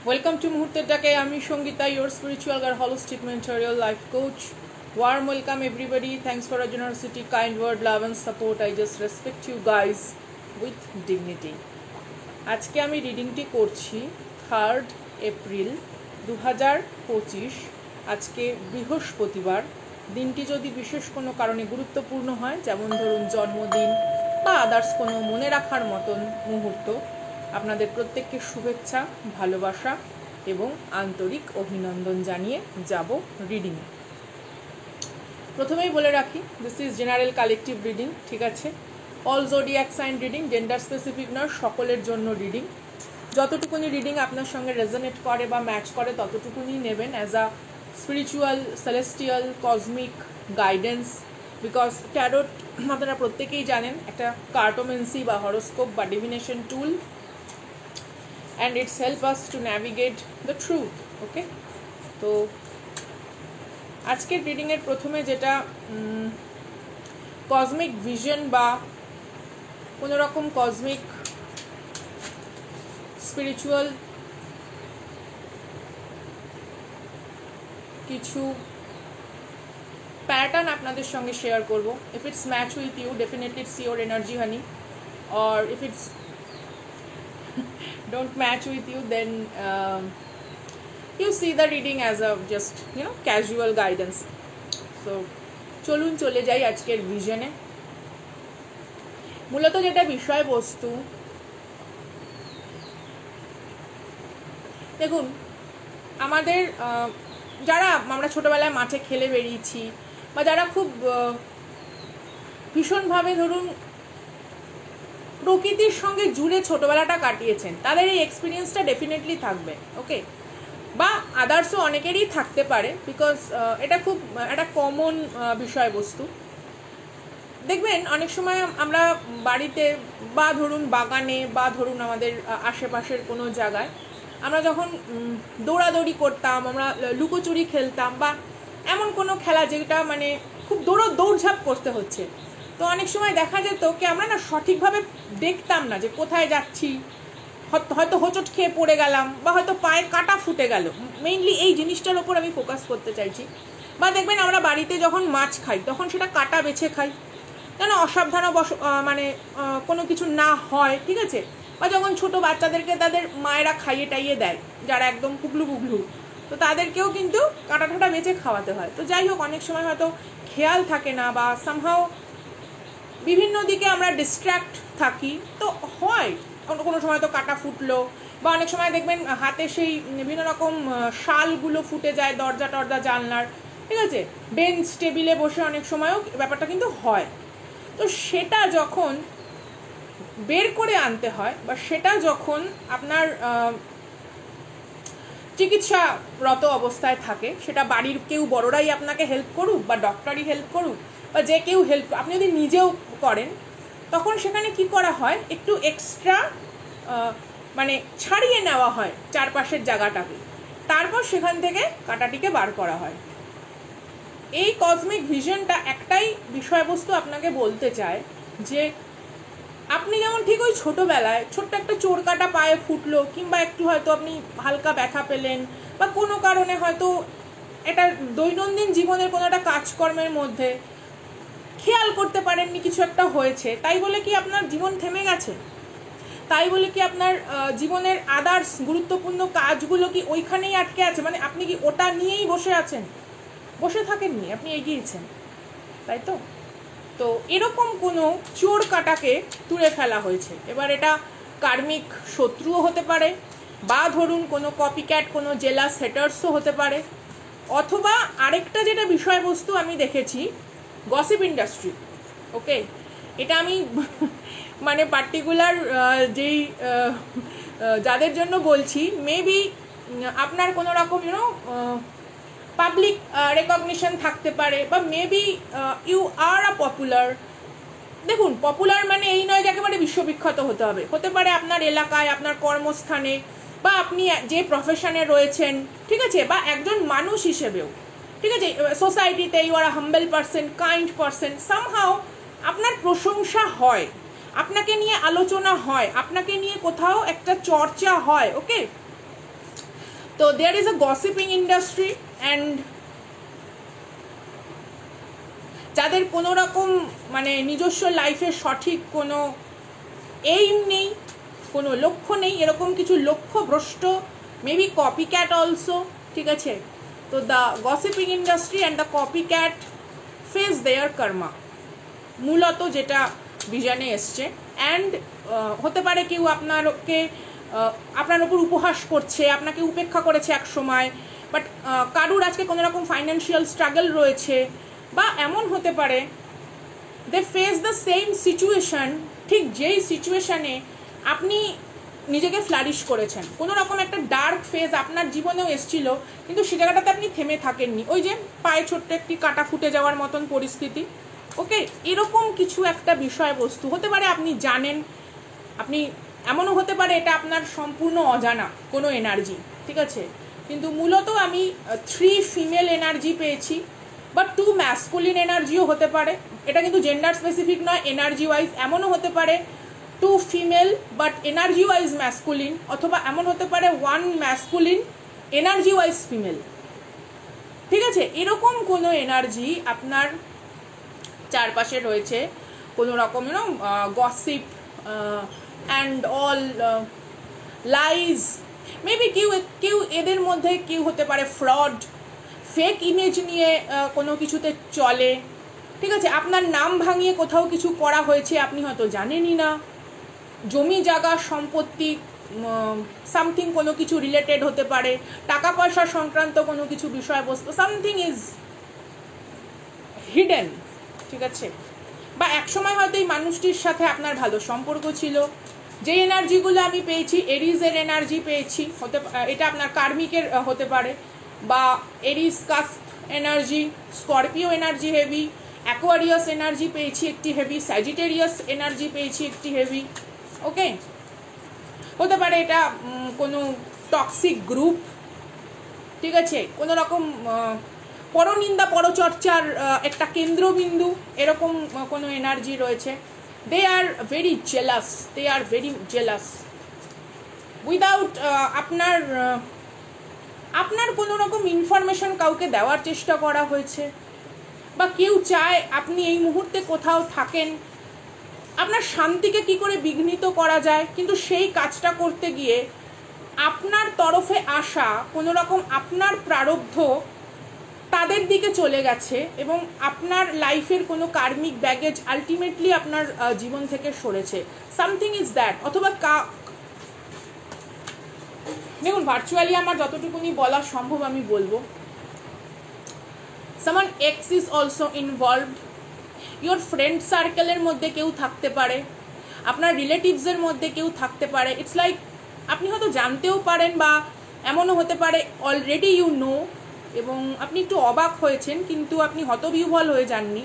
Welcome to Muhurtetaake. Ami Shongita, your spiritual girl, holistic mentor, your life coach. Warm welcome everybody. Thanks for your generosity, kind word, love and support. I just respect you guys with dignity. আজকে আমি রিডিংটি করছি 3rd April 2025। আজকে বৃহস্পতিবার। দিনটি যদি বিশেষ কোনো কারণে গুরুত্বপূর্ণ হয়, যেমন ধরুন জন্মদিন বা আদার্স কোনো মনে রাখার মতন মুহূর্ত, আপনাদের প্রত্যেককে শুভেচ্ছা, ভালোবাসা এবং আন্তরিক অভিনন্দন জানিয়ে যাব রিডিংয়ে। প্রথমেই বলে রাখি, this is general collective reading, ঠিক আছে? All zodiac sign reading, gender specific নয়, সকলের জন্য রিডিং। যতটুকুনি রিডিং আপনার সঙ্গে রেজোনেট করে বা ম্যাচ করে ততটুকুনি নেবেন as a spiritual, celestial, cosmic guidance. Because tarot আপনারা প্রত্যেকেই জানেন একটা কার্টোমেন্সি বা হরোস্কোপ বা divination tool, and it's help us to navigate the truth. ওকে, তো আজকের রিডিংয়ের প্রথমে যেটা কসমিক ভিশন বা কোনো রকম কসমিক স্পিরিচুয়াল কিছু প্যাটার্ন আপনাদের সঙ্গে শেয়ার করব। If it's match with you, definitely it's your energy honey, or if it's don't match with you, then you see the reading as a just casual guidance. So চলুন চলে যাই আজকের ভিশনে। মূলত যেটা বিষয়বস্তু, দেখুন আমাদের যারা আমরা ছোটবেলায় মাঠে খেলে বেরিয়েছি বা যারা খুব ভীষণভাবে ধরুন প্রকৃতির সঙ্গে জুড়ে ছোটবেলাটা কাটিয়েছেন, তাদের এই এক্সপিরিয়েন্সটা ডেফিনেটলি থাকবে। ওকে, বা আদার্সও অনেকেরই থাকতে পারে, বিকজ এটা খুব একটা কমন বিষয়বস্তু। দেখবেন অনেক সময় আমরা বাড়িতে বা ধরুন বাগানে বা ধরুন আমাদের আশেপাশের কোনো জায়গায় আমরা যখন দৌড়াদৌড়ি করতাম, আমরা লুকোচুরি খেলতাম বা এমন কোনো খেলা যেটা মানে খুব দৌড়ঝাঁপ করতে হচ্ছে, তো অনেক সময় দেখা যেত কি আমরা না সঠিকভাবে দেখতাম না যে কোথায় যাচ্ছি, হয়তো হোঁচট খেয়ে পড়ে গেলাম বা হয়তো পায়ে কাটা ফুটে গেল। মেইনলি এই জিনিসটার ওপর আমি ফোকাস করতে চাইছি। বা দেখবেন আমরা বাড়িতে যখন মাছ খাই তখন সেটা কাটা বেছে খাই, যেন অসাবধানও মানে কোনো কিছু না হয়, ঠিক আছে? বা যখন ছোট বাচ্চাদেরকে তাদের মায়েরা খাইয়ে টাইয়ে দেয়, যারা একদম পুগলু, তো তাদেরকেও কিন্তু কাটা ঠাটা বেছে খাওয়াতে হয়। তো যাই হোক, অনেক সময় হয়তো খেয়াল থাকে না বা সামহাও বিভিন্ন দিকে আমরা ডিস্ট্র্যাক্ট থাকি, তো হয় কোনো সময় তো কাটা ফুটলো, বা অনেক সময় দেখবেন হাতে সেই বিভিন্ন রকম শালগুলো ফুটে যায় দরজা টরজা জানলার, ঠিক আছে? বেঞ্চ টেবিলে বসে অনেক সময়ও ব্যাপারটা কিন্তু হয়। তো সেটা যখন বের করে আনতে হয় বা সেটা যখন আপনার চিকিৎসারত অবস্থায় থাকে, সেটা বাড়ির কেউ বড়রাই আপনাকে হেল্প করুক বা ডক্টরই হেল্প করুক বা যে কেউ হেল্প, আপনি যদি নিজেও করেন, তখন সেখানে কি করা হয়, একটু এক্সট্রা মানে ছাড়িয়ে নেওয়া হয় চারপাশের জায়গাটাকে, তারপর সেখান থেকে কাঁটাটিকে বার করা হয়। এই কসমিক ভিশনটা একটাই বিষয়বস্তু আপনাকে বলতে চায় যে আপনি যেমন ঠিক ওই ছোটোবেলায় ছোট্ট একটা চোর কাটা পায়ে ফুটলো, কিংবা একটু হয়তো আপনি হালকা ব্যথা পেলেন বা কোনো কারণে হয়তো এটা দৈনন্দিন জীবনের কোনো একটা কাজকর্মের মধ্যে খেয়াল করতে পারেননি কিছু একটা হয়েছে, তাই বলে কি আপনার জীবন থেমে গেছে? তাই বলে কি আপনার জীবনের আদার্স গুরুত্বপূর্ণ কাজগুলো কি ওইখানেই আটকে আছে? মানে আপনি কি ওটা নিয়েই বসে আছেন? বসে থাকেননি, আপনি এগিয়েছেন, তাই তো? তো এরকম কোনো চোর কাটাকে তুলে ফেলা হয়েছে। এবার এটা কার্মিক শত্রুও হতে পারে, বা ধরুন কোনো কপিক্যাট, কোনো জেলাস হেটার্সও হতে পারে, অথবা আরেকটা যেটা বিষয়বস্তু আমি দেখেছি, গসিপ ইন্ডাস্ট্রি। ওকে, এটা আমি মানে পার্টিকুলার যেই যাদের জন্য বলছি, মেবি আপনার কোনো রকম পাবলিক রেকগনিশন থাকতে পারে, বা maybe you are a popular. দেখুন, পপুলার মানে এই নয় যে একেবারে বিশ্ববিখ্যাত হতে হবে, হতে পারে আপনার এলাকায়, আপনার কর্মস্থানে, বা আপনি যে প্রফেশনে রয়েছেন, ঠিক আছে, বা একজন মানুষ হিসেবেও, ঠিক আছে, সোসাইটিতে you are a humble person, kind person, somehow আপনার প্রশংসা হয়, আপনাকে নিয়ে আলোচনা হয়, আপনাকে নিয়ে কোথাও একটা চর্চা হয়। ওকে, তো there is a gossiping industry, and যাদের কোনো রকম মানে নিজস্ব লাইফের সঠিক কোনো এইম নেই, কোনো লক্ষ্য নেই, এরকম কিছু লক্ষ্যভ্রষ্ট, মেবি কপি ক্যাট অলসো, ঠিক আছে। তো the gossiping industry and the copy cat face their karma, মূলত যেটা ভিশনে এসছে। অ্যান্ড হতে পারে কেউ আপনার ওপর উপহাস করছে, আপনাকে উপেক্ষা করেছে এক সময়, বাট কারুর আজকে কোনো রকম ফাইন্যান্সিয়াল স্ট্রাগল রয়েছে, বা এমন হতে পারে they face the same situation, ঠিক যেই সিচুয়েশানে আপনি নিজেকে ফ্লারিশ করেছেন। কোনো রকম একটা ডার্ক ফেজ আপনার জীবনেও এসেছিল, কিন্তু সে জায়গাটাতে আপনি থেমে থাকেননি, ওই যে পায়ে ছোট্ট একটি কাটা ফুটে যাওয়ার মতন পরিস্থিতি। ওকে, এরকম কিছু একটা বিষয়বস্তু হতে পারে, আপনি জানেন, আপনি এমনও হতে পারে এটা আপনার সম্পূর্ণ অজানা কোনো এনার্জি, ঠিক আছে। কিন্তু মূলত আমি 3 ফিমেল এনার্জি পেয়েছি, বা 2 ম্যাসকুলিন এনার্জিও হতে পারে। এটা কিন্তু জেন্ডার স্পেসিফিক নয়, এনার্জি ওয়াইজ এমনও হতে পারে 2 female but energy wise masculine, অথবা এমন হতে পারে 1 ম্যাসকুলিন এনার্জি ওয়াইজ ফিমেল, ঠিক আছে। এরকম কোনো এনার্জি আপনার চারপাশে রয়েছে, কোনো রকম gossip and all lies, maybe কেউ এদের মধ্যে কেউ হতে পারে ফ্রড, ফেক ইমেজ নিয়ে কোনো কিছুতে চলে, ঠিক আছে। আপনার নাম ভাঙিয়ে কোথাও কিছু করা হয়েছে, আপনি হয়তো জানেনই না। জমি জায়গা সম্পত্তি সামথিং কোনো কিছু রিলেটেড হতে পারে, টাকা পয়সা সংক্রান্ত কোনো কিছু বিষয়বস্তু, সামথিং ইজ হিডেন, ঠিক আছে। বা একসময় হয়তো এই মানুষটির সাথে আপনার ভালো সম্পর্ক ছিল। যে এনার্জিগুলো আমি পেয়েছি, এরিজের এনার্জি পেয়েছি, এটা আপনার কার্মিকের হতে পারে, বা Aries cusp energy, Scorpio energy heavy, Aquarius energy পেয়েছি একটি হেভি, স্যাজিটেরিয়াস এনার্জি পেয়েছি একটি হেভি। ওকে, হতে পারে এটা কোনো টক্সিক গ্রুপ, ঠিক আছে, কোনো রকম পরনিন্দা পরচর্চার একটা কেন্দ্রবিন্দু, এরকম কোনো এনার্জি রয়েছে। দে আর ভেরি জেলাস উইদাউট আপনার কোনো রকম ইনফরমেশন কাউকে দেওয়ার চেষ্টা করা হয়েছে, বা কেউ চায় আপনি এই মুহূর্তে কোথাও থাকেন, আপনার শান্তিকে কি করে বিঘ্নিত করা যায়, কিন্তু সেই কাজটা করতে গিয়ে আপনার তরফে আসা কোনো রকম আপনার প্রারব্ধ তাদের দিকে চলে গেছে, এবং আপনার লাইফের কোনো কার্মিক ব্যাগেজ আলটিমেটলি আপনার জীবন থেকে সরেছে। Something is that. অথবা দেখুন, ভার্চুয়ালি আমার যতটুকুনি বলা সম্ভব আমি বলবো, someone x is also involved. Your friend সার্কেলের মধ্যে কেউ থাকতে পারে, আপনার রিলেটিভসের মধ্যে কেউ থাকতে পারে। ইটস লাইক আপনি হয়তো জানতেও পারেন, বা এমনও হতে পারে অলরেডি ইউ নো, এবং আপনি একটু অবাক হয়েছেন, কিন্তু আপনি হতবিহ্বল হয়ে যাননি,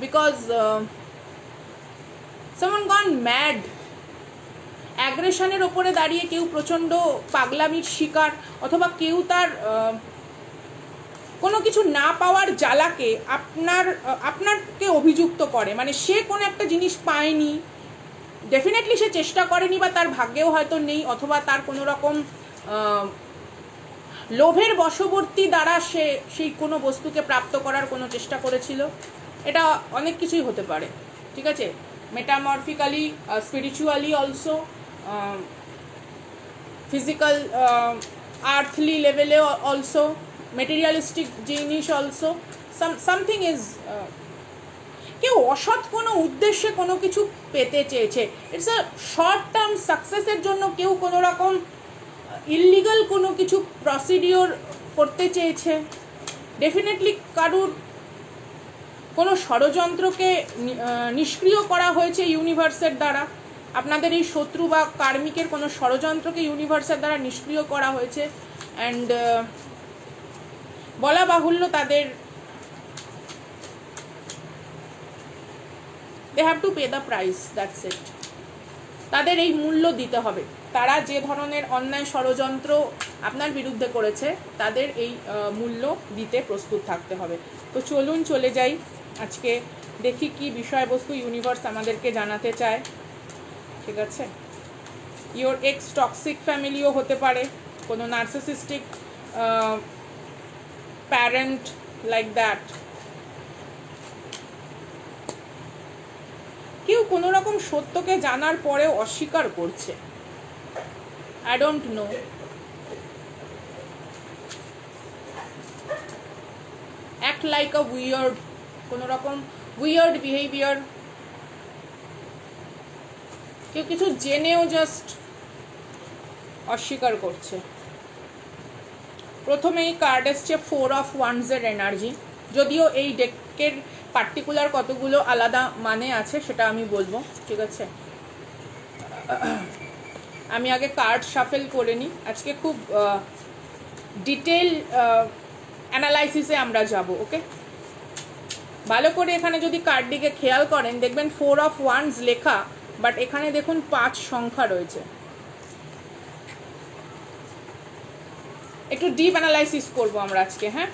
বিকজ সামওয়ান গন ম্যাড। অ্যাগ্রেশনের ওপরে দাঁড়িয়ে কেউ প্রচণ্ড পাগলামির শিকার, অথবা কেউ তার কোনো কিছু না পাওয়ার জ্বালাকে আপনাকে অভিযুক্ত করে, মানে সে কোনো একটা জিনিস পায়নি, ডেফিনেটলি সে চেষ্টা করেনি, বা তার ভাগ্যেও হয়তো নেই, অথবা তার কোনো রকম লোভের বশবর্তী দ্বারা সে সেই কোনো বস্তুকে প্রাপ্ত করার কোনো চেষ্টা করেছিল। এটা অনেক কিছুই হতে পারে, ঠিক আছে। মেটামরফিক্যালি, স্পিরিচুয়ালি অলসো, ফিজিক্যাল আর্থলি লেভেলে অলসো, মেটেরিয়ালিস্টিক জিনিস অলসো, সামথিং ইজ কেউ অসৎ কোনো উদ্দেশ্যে কোনো কিছু পেতে চেয়েছে। ইটস আ শর্ট টার্ম সাকসেসের জন্য কেউ কোনো রকম ইললিগাল কোনো কিছু প্রসিডিওর করতে চেয়েছে। ডেফিনেটলি কারুর কোনো ষড়যন্ত্রকে নিষ্ক্রিয় করা হয়েছে ইউনিভার্সের দ্বারা, আপনাদের এই শত্রু বা কার্মিকের কোনো ষড়যন্ত্রকে ইউনিভার্সের দ্বারা নিষ্ক্রিয় করা হয়েছে। অ্যান্ড বলা বাহুল্য তাদের they have to pay the price, that's it. তাদের এই মূল্য দিতে হবে। তারা যে ধরনের অন্যায় ষড়যন্ত্র আপনার বিরুদ্ধে করেছে, তাদের এই মূল্য দিতে প্রস্তুত থাকতে হবে। তো চলুন চলে যাই, আজকে দেখি কি বিষয়বস্তু ইউনিভার্স আমাদেরকে জানাতে চায়, ঠিক আছে। ইওর এক্স টক্সিক ফ্যামিলিও হতে পারে, কোনো নার্সিসিস্টিক প্যারেন্ট, লাইক দ্যাট। কেউ কোনো রকম সত্যকে জানার পরেও অস্বীকার করছে, I don't know. Act like a weird, কোনো রকম উইয়ার্ড বিহেভিয়ার, কেউ কিছু জেনেও জাস্ট অস্বীকার করছে। প্রথমেই কার্ড এসছে 4 অফ ওয়ান্ডসের এনার্জি। যদিও এই ডেকের পার্টিকুলার কতগুলো আলাদা মানে আছে সেটা আমি বলবো, ঠিক আছে। আমি আগে কার্ড শাফেল করে নিই, আজকে খুব ডিটেল অ্যানালাইসিসে আমরা যাব, ওকে। ভালো করে এখানে যদি কার্ড দিকে খেয়াল করেন দেখবেন 4 অফ ওয়ান্ডস লেখা, বাট এখানে দেখুন 5 সংখ্যা রয়েছে। একটু ডিপ অ্যানালাইসিস করবো আমরা আজকে, হ্যাঁ।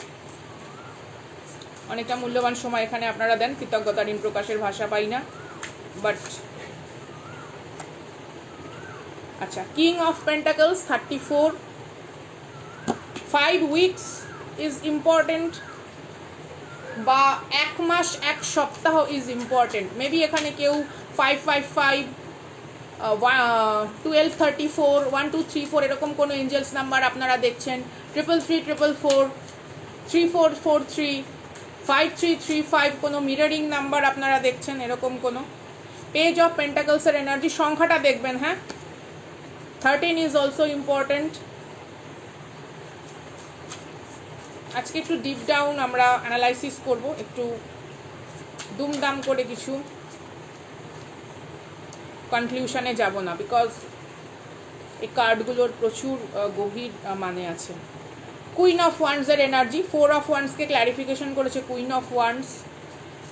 অনেকটা মূল্যবান সময় এখানে আপনারা দেন, কৃতজ্ঞতা ঋণ প্রকাশের ভাষা পাই না, বাট আচ্ছা। King of pentacles 34, 5 weeks is important, বা 1 মাস 1 সপ্তাহ ইজ ইম্পর্টেন্ট। মেবি এখানে কেউ 555, 1234, 1234 এরকম কোনো এঞ্জেলস নাম্বার আপনারা দেখছেন, 333, 3443, 5335 কোনো মিররিং নাম্বার আপনারা দেখছেন, এরকম কোনো। পেজ অফ পেন্টাকলসের এনার্জি সংখ্যাটা দেখবেন, হ্যাঁ। 13 ইজ অলসো ইম্পর্টেন্ট। আজকে একটু ডিপ ডাউন আমরা অ্যানালাইসিস করব, একটু দুমদাম করে কিছু কনক্লুশনে যাব না, বিকজ এই কার্ডগুলোর প্রচুর গভীর মানে আছে। কুইন অফ ওয়ান্ডসের এনার্জি 4 অফ ওয়ান্ডসকে ক্ল্যারিফিকেশন করেছে queen of wands.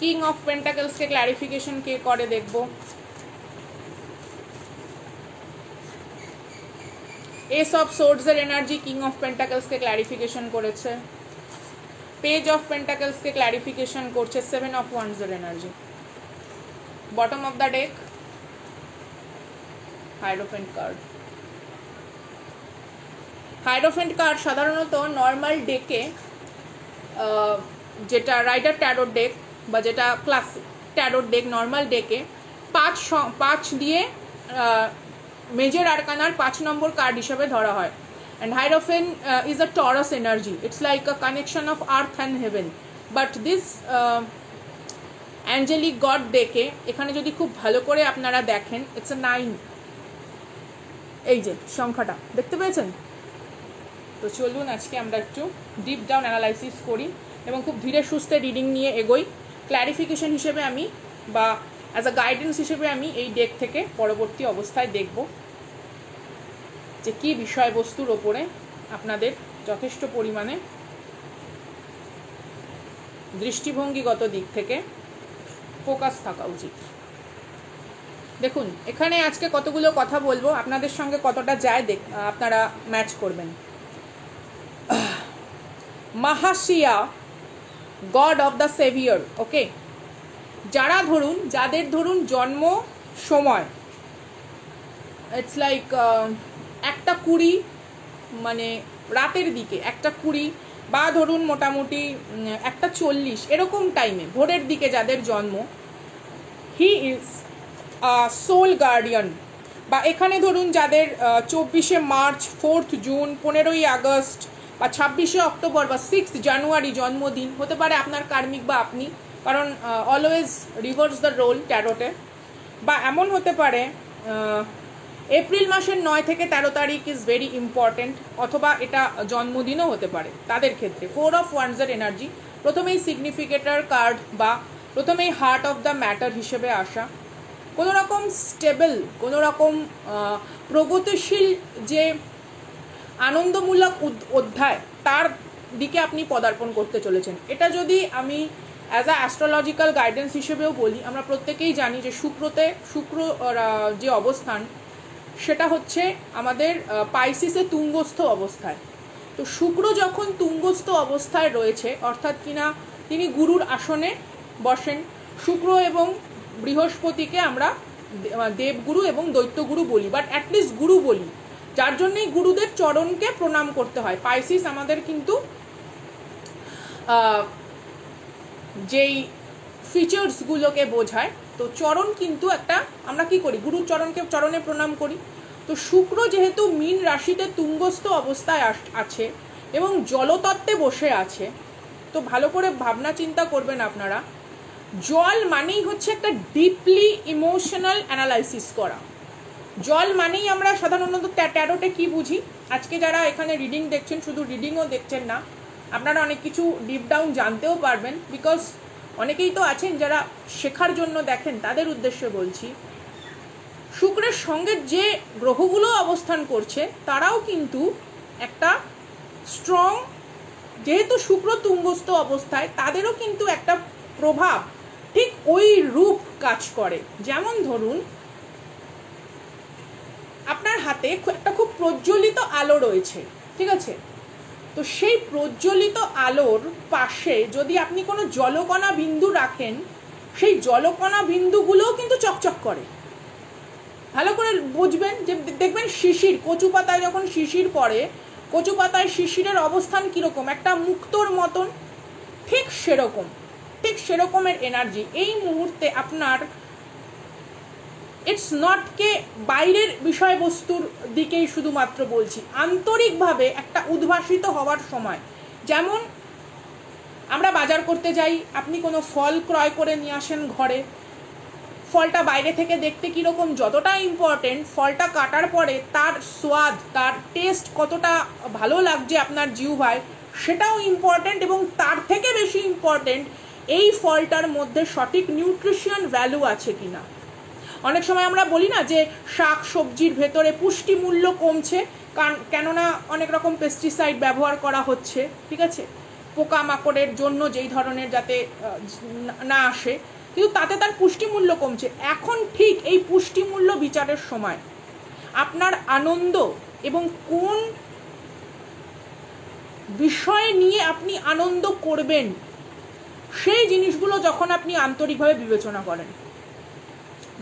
King of পেন্টাকলসকে ক্ল্যারিফিকেশন কে করে দেখব। এস অফ সোর্ডসের এনার্জি কিং অফ পেন্টাকলসকে ক্ল্যারিফিকেশন করেছে। পেজ অফ পেন্টাকলসকে ক্ল্যারিফিকেশন করছে 7 অফ ওয়ান্ডসের energy. Bottom of the deck hierophant card. Hierophant card সাধারণত নর্মাল ডেকে, যেটা রাইডার ট্যারোট ডেক বা যেটা ক্লাসিক ট্যারোট ডেক, নর্মাল ডেকে 5 দিয়ে মেজর আরকানার 5 নম্বর কার্ড হিসেবে ধরা হয়। And hierophant is a Taurus energy, it's like a connection of earth and heaven. But this angelic god ডেকে এখানে যদি খুব ভালো করে আপনারা দেখেন, ইটস আ 9। এই যে সংখ্যাটা দেখতে পেয়েছেন। তো চলুন আজকে আমরা একটু ডিপ ডাউন অ্যানালাইসিস করি এবং খুব ধীরে সুস্থে রিডিং নিয়ে এগোই। ক্ল্যারিফিকেশন হিসেবে আমি, বা অ্যাজ আ গাইডেন্স হিসেবে আমি এই ডেক থেকে পরবর্তী অবস্থায় দেখব যে কী বিষয়বস্তুর ওপরে আপনাদের যথেষ্ট পরিমাণে দৃষ্টিভঙ্গিগত দিক থেকে ফোকাস থাকা উচিত। দেখুন এখানে আজকে কতগুলো কথা বলবো, আপনাদের সঙ্গে কতটা যায় আপনারা ম্যাচ করবেন। মাহাশিয়া, গড অফ দ্য সেভিয়ার, ওকে। যাদের ধরুন জন্ম সময় ইটস লাইক 1:20 মানে রাতের দিকে 1:20, বা ধরুন মোটামুটি 1:40 এরকম টাইমে ভোরের দিকে যাদের জন্ম, হি ইজ সোল গার্ডিয়ান। বা এখানে ধরুন যাদের 24শে মার্চ, 4th জুন, 15ই আগস্ট বা 26শে অক্টোবর বা 6th জানুয়ারি জন্মদিন হতে পারে আপনার কার্মিক বা আপনি, কারণ অলওয়েজ রিভার্স দ্য রোল ট্যারোটে। বা এমন হতে পারে এপ্রিল মাসের 9 থেকে 13 তারিখ ইজ ভেরি ইম্পর্টেন্ট, অথবা এটা জন্মদিনও হতে পারে তাদের ক্ষেত্রে। 4 অফ ওয়ান্ডসের এনার্জি প্রথমেই সিগনিফিকেটর কার্ড, বা প্রথমেই হার্ট অফ দ্য ম্যাটার হিসেবে আসা। কোনো রকম স্টেবল, কোনো রকম প্রগতিশীল যে আনন্দমূলক অধ্যায়, তার দিকে আপনি পদার্পণ করতে চলেছেন। এটা যদি আমি অ্যাজ আ অ্যাস্ট্রোলজিক্যাল গাইডেন্স হিসেবেও বলি, আমরা প্রত্যেকেই জানি যে শুক্র যে অবস্থান সেটা হচ্ছে আমাদের পাইসিসে তুঙ্গস্থ অবস্থায়। তো শুক্র যখন তুঙ্গস্থ অবস্থায় রয়েছে, অর্থাৎ কিনা তিনি গুরুর আসনে বসেন। শুক্র এবং বৃহস্পতিকে আমরা দেবগুরু এবং দৈত্যগুরু বলি, বাট অ্যাটলিস্ট গুরু বলি। যার জন্যই গুরুদের চরণকে প্রণাম করতে হয়। পাইসিস আমাদের কিন্তু যেই ফিচার্সগুলোকে বোঝায়, তো চরণ কিন্তু একটা, আমরা কি করি, গুরুর চরণে প্রণাম করি। তো শুক্র যেহেতু মীন রাশিতে তুঙ্গস্থ অবস্থায় আছে এবং জলতত্ত্বে বসে আছে, তো ভালো করে ভাবনা চিন্তা করবেন আপনারা। জল মানেই হচ্ছে একটা ডিপলি ইমোশনাল অ্যানালাইসিস করা। জল মানেই আমরা সাধারণত ট্যারোটে কি বুঝি, আজকে যারা এখানে রিডিং দেখছেন, শুধু রিডিংও দেখছেন না, আপনারা অনেক কিছু ডিপ ডাউন জানতেও পারবেন, বিকজ অনেকেই তো আছেন যারা শেখার জন্য দেখেন, তাদের উদ্দেশ্যে বলছি। শুক্রের সঙ্গে যে গ্রহগুলো অবস্থান করছে তারাও কিন্তু একটা স্ট্রং, যেহেতু শুক্র তুঙ্গস্থ অবস্থায়, তাদেরও কিন্তু একটা প্রভাব ঠিক ওই রূপ কাজ করে। যেমন ধরুন আপনার হাতে একটা খুব প্রজ্বলিত আলো রয়েছে, ঠিক আছে, তো সেই প্রজ্বলিত আলোর পাশে যদি আপনি কোনো জলকণা বিন্দু রাখেন, সেই জলকণা বিন্দুগুলোও কিন্তু চকচক করে। ভালো করে বুঝবেন, যে দেখবেন শিশির, কচু পাতায় যখন শিশির পড়ে, কচু পাতায় শিশিরের অবস্থান কীরকম, একটা মুক্তোর মতন, ঠিক সেরকমের এনার্জি এই মুহূর্তে আপনার। ইটস নট কে বাইরের বিষয়বস্তুর দিকেই শুধুমাত্র বলছি, আন্তরিকভাবে একটা উদ্ভাসিত হওয়ার সময়। যেমন আমরা বাজার করতে যাই, আপনি কোনো ফল ক্রয় করে নিয়ে আসেন ঘরে, ফলটা বাইরে থেকে দেখতে কীরকম যতটা ইম্পর্টেন্ট, ফলটা কাটার পরে তার স্বাদ, তার টেস্ট কতটা ভালো লাগছে আপনার জিহ্বায়, সেটাও ইম্পর্টেন্ট। এবং তার থেকে বেশি ইম্পর্টেন্ট, এই ফলটার মধ্যে সঠিক নিউট্রিশন ভ্যালু আছে কিনা। অনেক সময় আমরা বলি না যে শাক সবজির ভেতরে পুষ্টিমূল্য কমছে, কেননা অনেক রকম পেস্টিসাইড ব্যবহার করা হচ্ছে, ঠিক আছে, পোকামাকড়ের জন্য, যেই ধরনের যাতে না আসে, কিন্তু তাতে তার পুষ্টিমূল্য কমছে। এখন ঠিক এই পুষ্টিমূল্য বিচারের সময় আপনার আনন্দ এবং কোন বিষয় নিয়ে আপনি আনন্দ করবেন, সেই জিনিসগুলো যখন আপনি আন্তরিকভাবে বিবেচনা করেন।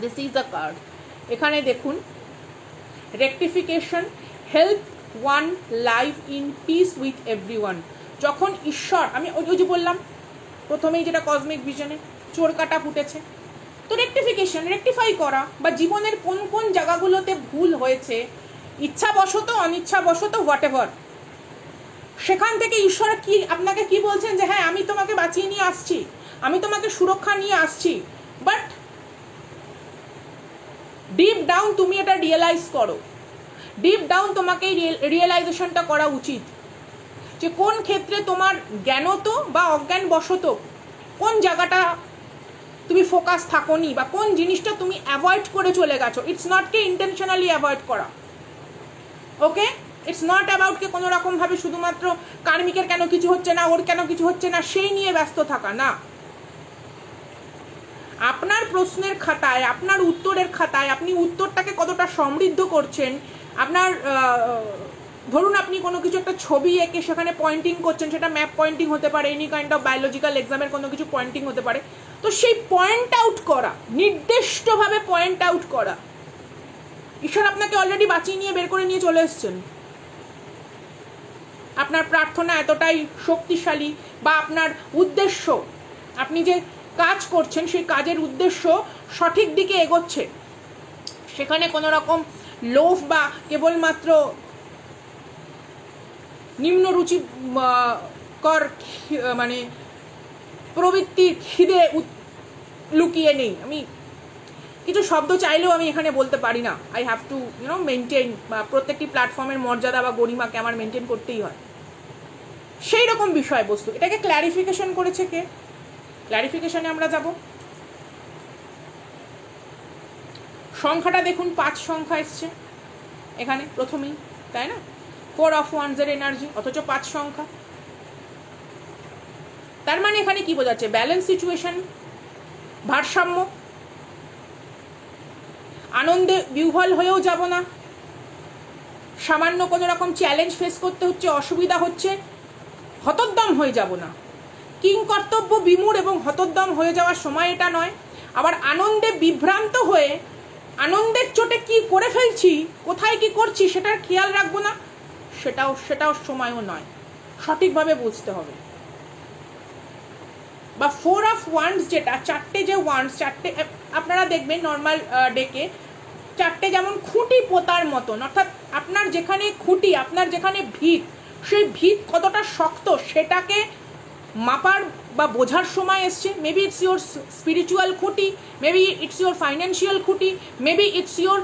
This is a card. এখানে দেখুন, rectification, help one life in peace with everyone. যখন ঈশ্বর, আমি ওই যে বললাম প্রথমেই যেটা কসমিক ভিশনে চোর কাটা ফুটেছে, তো রেকটিফিকেশন, রেকটিফাই করা, বা জীবনের কোন কোন জায়গাগুলোতে ভুল হয়েছে, ইচ্ছাবশত অনিচ্ছাবশত হোয়াট এভার, সেখান থেকে ঈশ্বর কি আপনাকে কি বলছেন, যে হ্যাঁ আমি তোমাকে বাঁচিয়ে নিয়ে আসছি, আমি তোমাকে সুরক্ষা নিয়ে আসছি, বাট ডিপ ডাউন তুমি এটা রিয়েলাইজ করো। ডিপ ডাউন তোমাকে রিয়েলাইজেশনটা করা উচিত, যে কোন ক্ষেত্রে তোমার জ্ঞানত বা অজ্ঞানবশত কোন জায়গাটা তুমি ফোকাস থাকোনি, বা কোন জিনিসটা তুমি অ্যাভয়েড করে চলে গেছো। It's not K intentionally avoid করা, ওকে, ইটস নট অ্যাবাউট কে কোনো রকমভাবে শুধুমাত্র কার্মিকের কেন কিছু হচ্ছে না, ওর কেন কিছু হচ্ছে না, সেই নিয়ে ব্যস্ত থাকা না। আপনার প্রশ্নের খাতায়, আপনার উত্তরের খাতায় আপনি উত্তরটাকে কতটা সমৃদ্ধ করছেন, আপনার ধরুন আপনি কোনো কিছু একটা ছবি এঁকে সেখানে পয়েন্টিং করছেন, সেটা ম্যাপ পয়েন্টিং হতে পারে, এনি কাইন্ড অফ বায়োলজিক্যাল এক্সামের কোনো কিছু পয়েন্টিং হতে পারে, তো সেই পয়েন্ট আউট করা, নির্দিষ্টভাবে পয়েন্ট আউট করা, ঈশ্বর আপনাকে অলরেডি বাঁচিয়ে নিয়ে বের করে নিয়ে চলে এসছেন। আপনার প্রার্থনা এতটাই শক্তিশালী, বা আপনার উদ্দেশ্য, আপনি যে কাজ করছেন সেই কাজের উদ্দেশ্য সঠিক দিকে এগোচ্ছে, সেখানে কোনো রকম লোভ বা কেবলমাত্র নিম্ন রুচিকর মানে প্রবৃত্তির খিদে লুকিয়ে নেই। আমি কিছু শব্দ চাইলেও আমি এখানে বলতে পারি না, আই হ্যাভ টু মেনটেন, বা প্রত্যেকটি প্ল্যাটফর্মের মর্যাদা বা গরিমাকে আমার মেনটেন করতেই হয়, সেই রকম বিষয়বস্তু। এটাকে ক্ল্যারিফিকেশন করেছে কে? ক্ল্যারিফিকেশনে আমরা যাব। সংখ্যাটা দেখুন, 5 সংখ্যা এসছে এখানে প্রথমেই, তাই না? 4 অফ ওয়ান্সের এনার্জি, অথচ 5 সংখ্যা। তার মানে এখানে কি বোঝাচ্ছে? ব্যালেন্স সিচুয়েশন, ভারসাম্য, আনন্দে বিহ্বল হয়েও যাব না, সামান্য কোনো রকম চ্যালেঞ্জ ফেস করতে হচ্ছে, অসুবিধা হচ্ছে, হতোদ্যম হয়ে যাব না। কিংকর্তব্য বিমূঢ় এবং হতোদ্যম হয়ে যাওয়ার সময় এটা নয়। আবার আনন্দে বিভ্রান্ত হয়ে আনন্দের চোটে কি করে ফেলছি, কোথায় কি করছি সেটার খেয়াল রাখবো না, সেটাও সময়ও নয়, সঠিকভাবে বুঝতে হবে। বা 4 of wands যেটা, চারটে যে ওয়ান্ডস, চারটে আপনারা দেখবেন নর্মাল ডেকে চারটে যেমন খুঁটি পোতার মতন, অর্থাৎ আপনার যেখানে খুঁটি, আপনার যেখানে ভিত, সেই ভিত কতটা শক্ত সেটাকে মাপার বা বোঝার সময় এসছে। মেবি ইটস ইউর স্পিরিচুয়াল খুঁটি, মেবি ইটস ইউর ফাইন্যান্সিয়াল খুঁটি, মেবি ইটস ইউর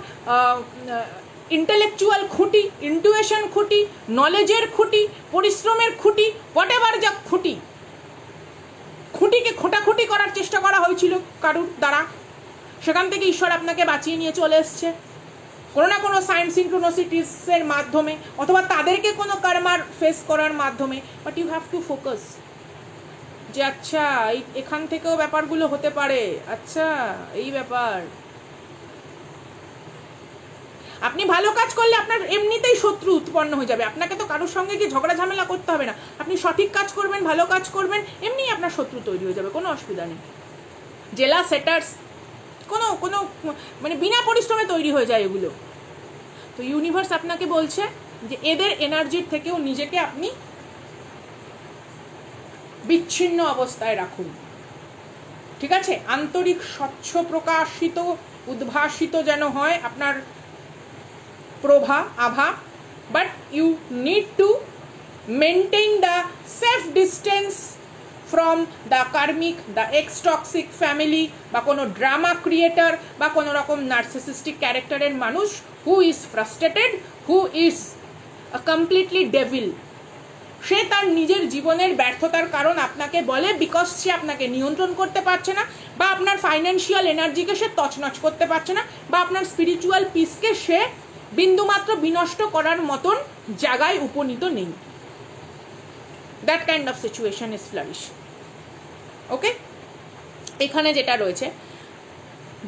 ইন্টেলেকচুয়াল খুঁটি, ইন্টুয়েশন খুঁটি, নলেজের খুঁটি, পরিশ্রমের খুঁটি, হোয়াট এভার যা খুঁটি, খুঁটিকে খোঁটাখুঁটি করার চেষ্টা করা হয়েছিল কারুর দ্বারা, সেখান থেকে ঈশ্বর আপনাকে বাঁচিয়ে নিয়ে চলে এসছে কোনো না কোনো সাইন সিনক্রোনিসিটিসের মাধ্যমে, অথবা তাদেরকে কোনো কার্মার ফেস করার মাধ্যমে। But you have to focus যে আচ্ছা এখান থেকেও ব্যাপারগুলো হতে পারে, আচ্ছা এই ব্যাপার। আপনি ভালো কাজ করলে আপনার এমনিতেই শত্রু উৎপন্ন হয়ে যাবে, আপনাকে তো কারোর সঙ্গে গিয়ে ঝগড়া ঝামেলা করতে হবে না, আপনি সঠিক কাজ করবেন, ভালো কাজ করবেন, এমনিই আপনার শত্রু তৈরি হয়ে যাবে, কোনো অসুবিধা নেই। জেলা সেটার্স কোনো কোনো মানে বিনা পরিশ্রমে তৈরি হয়ে যায় এগুলো। তো ইউনিভার্স আপনাকে বলছে যে এদের এনার্জির থেকেও নিজেকে আপনি বিচ্ছিন্ন অবস্থায় রাখুন, ঠিক আছে? আন্তরিক স্বচ্ছ প্রকাশিত উদ্ভাসিত যেন হয় আপনার প্রভা আভা, but you need to maintain the safe distance from the karmic, the ex toxic family, বা কোনো ড্রামা ক্রিয়েটার বা কোনো রকম নার্সিসিস্টিক ক্যারেক্টারের মানুষ who is frustrated, who is completely devil. সে তার নিজের জীবনের ব্যর্থতার কারণ আপনাকে বলে, বিকজ সে আপনাকে নিয়ন্ত্রণ করতে পারছে না, বা আপনার ফাইন্যান্সিয়াল এনার্জিকে সে তছনছ করতে পারছে না, বা আপনার স্পিরিচুয়াল পিসকে সে বিন্দুমাত্র বিনষ্ট করার মতন জায়গায় উপনীত নেই। That kind of situation is flourish. Okay, এখানে যেটা রয়েছে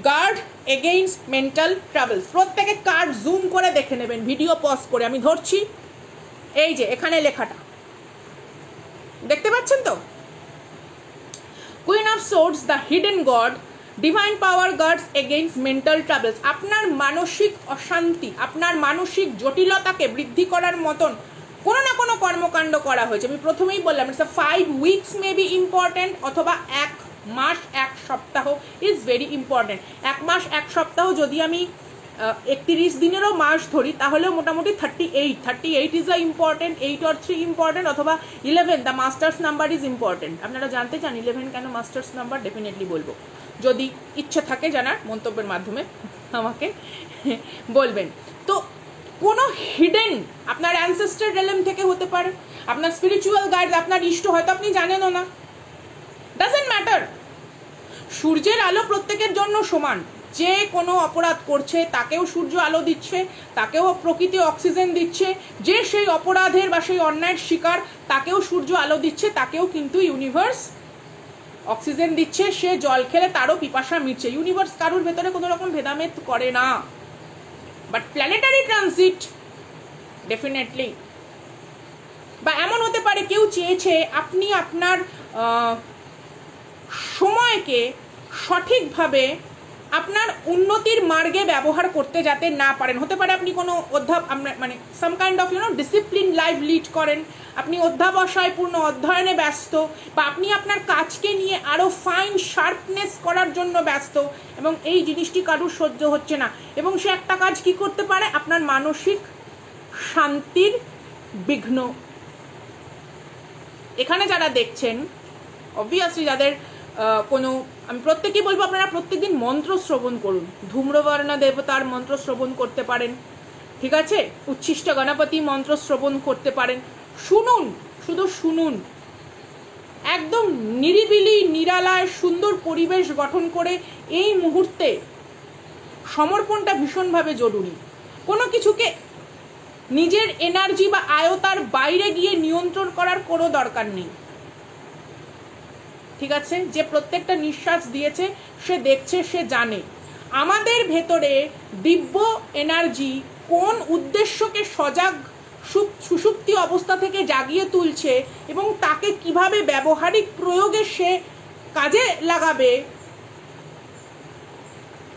গার্ড এগেইনস্ট মেন্টাল ট্রাভেলস, প্রত্যেকে কার্ড জুম করে দেখে নেবেন, ভিডিও পজ করে আমি ধরছি, এই যে এখানে লেখাটা দেখতে পাচ্ছেন তো, queen of swords, the hidden god, divine power guards against mental travels. আপনার মানসিক অশান্তি, আপনার মানসিক জটিলতাকে বৃদ্ধি করার মতন কোনো না কোনো কর্মকাণ্ড করা হয়েছে। আমি প্রথমেই বললাম it's 5 weeks may be important, অথবা 1 মাস 1 সপ্তাহ ইজ ভেরি ইম্পর্টেন্ট। 1 মাস 1 সপ্তাহ যদি আমি 31 দিনেরও মাস ধরি তাহলেও মোটামুটি 38 is a important, 8 or 3 important, অথবা 11 the masters number is important. আপনারা জানতে চান 11 কেন মাস্টার্স নাম্বার? ডেফিনেটলি বলবো, যদি ইচ্ছে থাকে জানার মন্তব্যের মাধ্যমে আমাকে বলবেন। তো কোনো হিডেন আপনার অ্যানসেস্টার রেলেম থেকে হতে পারে, আপনার স্পিরিচুয়াল গাইড, আপনার ইষ্ট, হয়তো আপনি জানেনও না, ডাজেন্ট ম্যাটার। সূর্যের আলো প্রত্যেকের জন্য সমান, যে কোনো অপরাধ করছে তাকেও সূর্য আলো দিচ্ছে, তাকেও প্রকৃতি অক্সিজেন দিচ্ছে, যে সেই অপরাধের বা সেই অন্যায়ের শিকার তাকেও সূর্য আলো দিচ্ছে, তাকেও কিন্তু ইউনিভার্স অক্সিজেন দিচ্ছে, সে জল খেলে তারও পিপাসা মিটছে। ইউনিভার্স কারুর ভেতরে কোনো রকম ভেদাভেদ করে না, বাট প্ল্যানেটারি ট্রানজিট ডেফিনেটলি। বা এমন হতে পারে কেউ চেয়েছে আপনি আপনার সময়কে সঠিকভাবে আপনার উন্নতির মার্গে ব্যবহার করতে যাতে না পারেন। হতে পারে আপনি কোনো মানে সাম kind of discipline life lead করেন, আপনি অধ্যাবসায়পূর্ণ অধ্যয়নে ব্যস্ত, বা আপনি আপনার কাজকে নিয়ে আরও ফাইন শার্পনেস করার জন্য ব্যস্ত, এবং এই জিনিসটি কারুর সহ্য হচ্ছে না, এবং সে একটা কাজ কি করতে পারে, আপনার মানসিক শান্তির বিঘ্ন। এখানে যারা দেখছেন অবভিয়াসলি যাদের কোনো, আমি প্রত্যেকেই বলবো আপনারা প্রত্যেকদিন মন্ত্র শ্রবণ করুন, ধূম্রবর্ণ দেবতার মন্ত্র শ্রবণ করতে পারেন, ঠিক আছে, উচ্ছিষ্ট গণপতি মন্ত্র শ্রবণ করতে পারেন, শুনুন, শুধু শুনুন, একদম নিরিবিলি নিরালায় সুন্দর পরিবেশ গঠন করে এই মুহূর্তে সমর্পণটা ভীষণভাবে জরুরি। কোনো কিছুকে নিজের এনার্জি বা আয়তার বাইরে গিয়ে নিয়ন্ত্রণ করার কোনো দরকার নেই, ঠিক আছে? যে প্রত্যেকটা নিঃশ্বাস দিয়েছে সে দেখছে, সে জানে আমাদের ভেতরে দিব্য এনার্জি কোন উদ্দেশ্যকে সজাগ সুষুপ্তি অবস্থা থেকে জাগিয়ে তুলছে, এবং তাকে কিভাবে ব্যবহারিক প্রয়োগে সে কাজে লাগাবে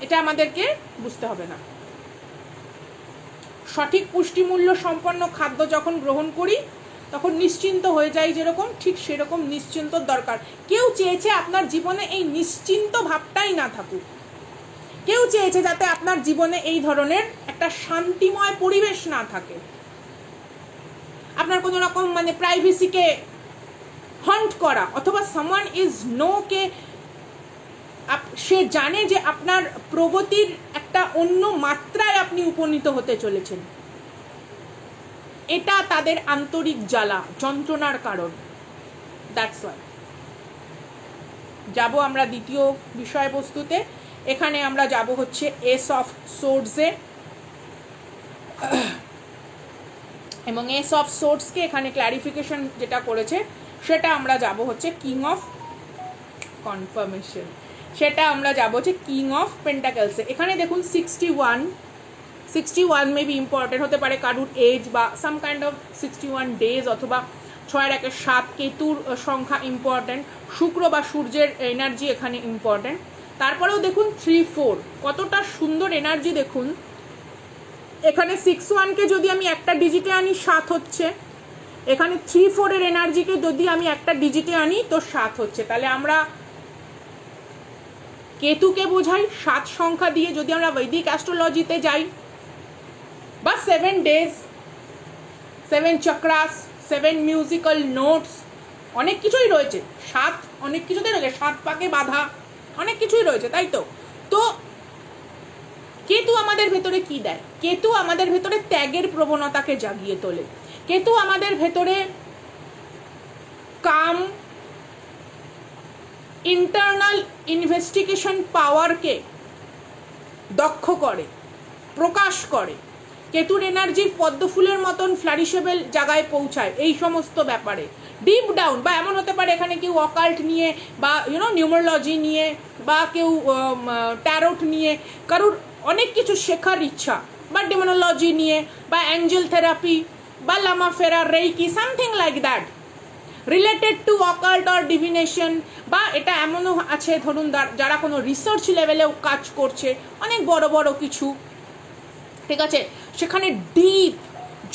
এটা আমাদেরকে বুঝতে হবে না। সঠিক পুষ্টিমূল্য সম্পন্ন খাদ্য যখন গ্রহণ করি তখন নিশ্চিন্ত হয়ে যায়, যেরকম ঠিক সেরকম নিশ্চিন্তর দরকার। কেউ চেয়েছে আপনার জীবনে এই নিশ্চিন্ত ভাবটাই না থাকুক, কেউ চেয়েছে যাতে আপনার জীবনে এই ধরনের একটা শান্তিময় পরিবেশ না থাকে, আপনার কোনো রকম মানে প্রাইভেসিকে হন্ট করা, অথবা সামওয়ান ইজ নো কে সে জানে যে আপনার প্রগতির একটা অন্য মাত্রায় আপনি উপনীত হতে চলেছেন, এটা তাদের আন্তরিক জ্বালা যন্ত্রণার কারণ। That's why. যাব আমরা দ্বিতীয় বিষয়বস্তুতে। এখানে আমরা যাব হচ্ছে এস অফ সোর্সে, এবং এস অফ সোর্সকে এখানে ক্ল্যারিফিকেশন যেটা করেছে সেটা আমরা যাব হচ্ছে কিং অফ কনফার্মেশন, সেটা আমরা যাব হচ্ছে কিং অফ পেন্টাকেলসে। এখানে দেখুন 61 মেবি ইম্পর্টেন্ট হতে পারে কারুর এজ, বা সাম কাইন্ড অফ 61 ডেজ, অথবা 6-1-7 কেতুর সংখ্যা ইম্পর্টেন্ট, শুক্র বা সূর্যের এনার্জি এখানে ইম্পর্টেন্ট। তারপরেও দেখুন 3-4 কতটা সুন্দর এনার্জি। দেখুন এখানে 61কে যদি আমি একটা ডিজিটে আনি 7 হচ্ছে, এখানে 3-4 এর এনার্জিকে যদি আমি একটা ডিজিটে আনি তো 7 হচ্ছে। তাহলে আমরা কেতুকে বোঝাই 7 সংখ্যা দিয়ে। যদি আমরা বৈদিক অ্যাস্ট্রোলজিতে যাই, বা 7 ডেজ, 7 চক্রাস, 7 মিউজিক্যাল নোটস, অনেক কিছুই রয়েছে, 7 অনেক কিছুতে রয়েছে, 7 পাকে বাঁধা অনেক কিছুই রয়েছে, তাই তো। তো কেতু আমাদের ভেতরে কি দেয়? কেতু আমাদের ভেতরে ত্যাগের প্রবণতাকে জাগিয়ে তোলে। কেতু আমাদের ভেতরে কাম, ইন্টারনাল ইনভেস্টিগেশন পাওয়ারকে দক্ষ করে, প্রকাশ করে। কেতুর এনার্জি পদ্মফুলের মতন ফ্লারিশেবল জায়গায় পৌঁছায় এই সমস্ত ব্যাপারে, ডিপ ডাউন। বা এমন হতে পারে এখানে কেউ অকাল্ট নিয়ে, বা নিউমারোলজি নিয়ে, বা কেউ ট্যারোট নিয়ে কারুর অনেক কিছু শেখার ইচ্ছা, বা ডেমোনোলজি নিয়ে, বা অ্যাঞ্জেল থেরাপি, বা লামা ফেরা, reiki, something like that related to occult or divination. বা এটা এমনও আছে ধরুন যারা কোনো রিসার্চ লেভেলেও কাজ করছে, অনেক বড় বড় কিছু, ঠিক আছে, সেখানে ডিপ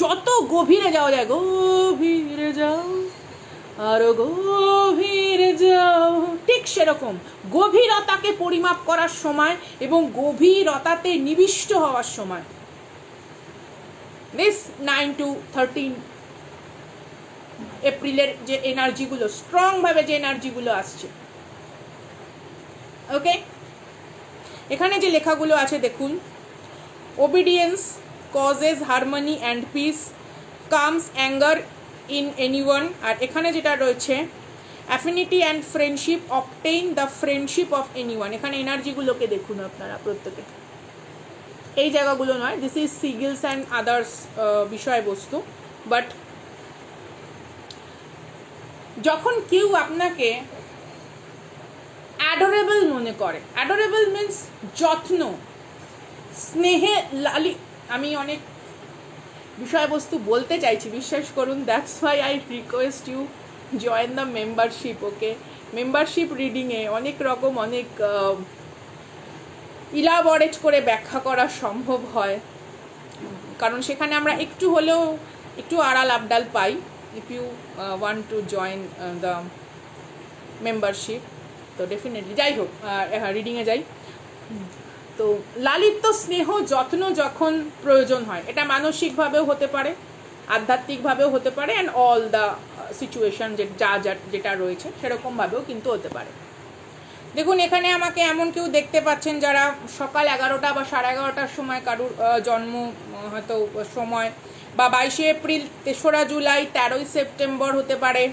যত গভীরে যাওয়া যায়, গভীরে যাও আরো গভীরে যাও, ঠিক সেরকম গভীরতাকে পরিমাপ করার সময় এবং গভীরতাতে নিবিষ্ট হওয়ার সময় দিস 9 to 13 এপ্রিলের যে এনার্জিগুলো, স্ট্রং ভাবে যে এনার্জিগুলো আসছে। ওকে, এখানে যে লেখাগুলো আছে দেখুন, obedience causes harmony and peace, comes anger in anyone. আর এখানে যেটা রয়েছে affinity and friendship, obtain the friendship of anyone. এখানে এনার্জিগুলোকে দেখুন আপনারা প্রত্যেকে, এই জায়গাগুলো নয়, this is sigils and others বিষয়বস্তু। বাট যখন কেউ আপনাকে অ্যাডোরেবল মনে করে, অ্যাডোরেবল মিন্স যত্ন, স্নেহে লালি, আমি অনেক বিষয়বস্তু বলতে চাইছি, বিশ্বাস করুন, that's why I request you join the membership. Okay, membership রিডিংয়ে অনেক রকম অনেক ইলাবরেজ করে ব্যাখ্যা করা সম্ভব হয়, কারণ সেখানে আমরা একটু হলেও একটু আড়াল আবডাল পাই। If you want to join the membership তো ডেফিনেটলি, যাই হোক রিডিংয়ে যাই। তো লালিত্য, স্নেহ, যত্ন যখন প্রয়োজন হয়, এটা মানসিকভাবেও হতে পারে, আধ্যাত্মিকভাবেও হতে পারে, অ্যান্ড অল দ্য সিচুয়েশন যেটা রয়েছে সেরকমভাবেও কিন্তু হতে পারে। দেখুন এখানে আমাকে এমন কেউ দেখতে পাচ্ছেন যারা সকাল 11টা বা 11:30টার সময় কারুর জন্ম হয়তো সময়, বা 22শে এপ্রিল, 3রা জুলাই, 13ই সেপ্টেম্বর হতে পারে,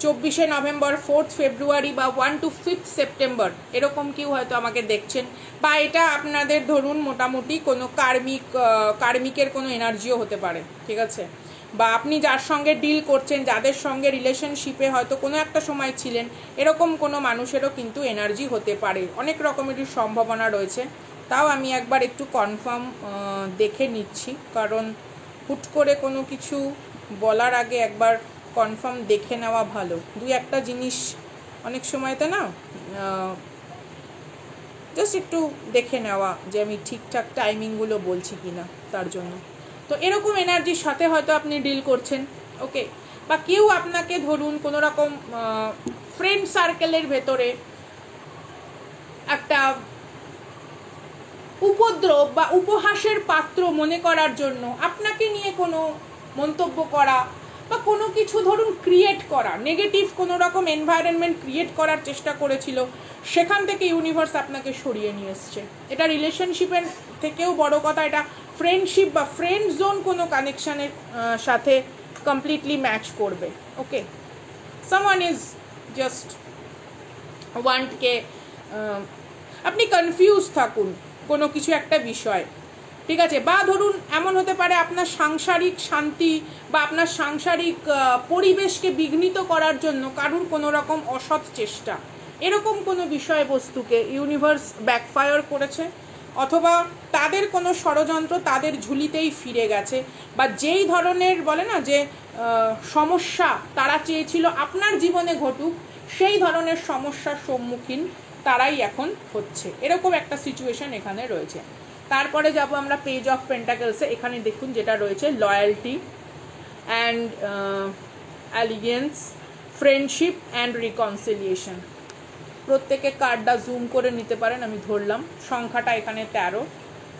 24শে নভেম্বর, 4th ফেব্রুয়ারি, বা 1 to 5th সেপ্টেম্বর, এরকম কেউ হয়তো আমাকে দেখছেন। বা এটা আপনাদের ধরুন মোটামুটি কোনো কার্মিকের কোনো এনার্জিও হতে পারে, ঠিক আছে, বা আপনি যার সঙ্গে ডিল করছেন, যাদের সঙ্গে রিলেশনশিপে হয়তো কোনো একটা সময় ছিলেন, এরকম কোনো মানুষেরও কিন্তু এনার্জি হতে পারে। অনেক রকমেরই সম্ভাবনা রয়েছে, তাও আমি একবার একটু কনফার্ম দেখে নিচ্ছি, কারণ হুট করে কোনো কিছু বলার আগে একবার কনফার্ম দেখে নেওয়া ভালো। দুই একটা জিনিস অনেক সময়তে না জাস্ট একটু দেখে নেওয়া যে আমি ঠিকঠাক টাইমিংগুলো বলছি কি না তার জন্য। তো এরকম এনার্জির সাথে হয়তো আপনি ডিল করছেন, ওকে। বা কেউ আপনাকে ধরুন কোনো রকম ফ্রেন্ড সার্কেলের ভেতরে একটা উপদ্রব বা উপহাসের পাত্র মনে করার জন্য আপনাকে নিয়ে কোনো মন্তব্য করা বা কোনো কিছু ধরুন ক্রিয়েট করা, নেগেটিভ কোনো রকম এনভায়রনমেন্ট ক্রিয়েট করার চেষ্টা করেছিল, সেখান থেকে ইউনিভার্স আপনাকে সরিয়ে নিয়ে এসছে। এটা রিলেশনশিপের থেকেও বড় কথা, এটা ফ্রেন্ডশিপ বা ফ্রেন্ড জোন কোনো কানেকশানের সাথে কমপ্লিটলি ম্যাচ করবে, ওকে। সামওয়ান ইজ জাস্ট ওয়ান্টকে আপনি কনফিউজ থাকুন কোনো কিছু একটা বিষয়, ঠিক আছে। বা ধরুন এমন হতে পারে আপনার সাংসারিক শান্তি বা আপনার সাংসারিক পরিবেশকে বিঘ্নিত করার জন্য কারুর কোনো রকম অসৎ চেষ্টা, এরকম কোনো বিষয়বস্তুকে ইউনিভার্স ব্যাকফায়ার করেছে, অথবা তাদের কোনো ষড়যন্ত্র তাদের ঝুলিতেই ফিরে গেছে, বা যেই ধরনের বলে না যে সমস্যা তারা চেয়েছিল আপনার জীবনে ঘটুক, সেই ধরনের সমস্যার সম্মুখীন তারাই এখন হচ্ছে, এরকম একটা সিচুয়েশন এখানে রয়েছে। তারপরে যাব আমরা পেজ অফ পেন্টাকেলসে। এখানে দেখুন যেটা রয়েছে loyalty and allegiance, friendship and reconciliation. প্রত্যেকে কার্ডটা জুম করে নিতে পারেন, আমি ধরলাম। সংখ্যাটা এখানে 13,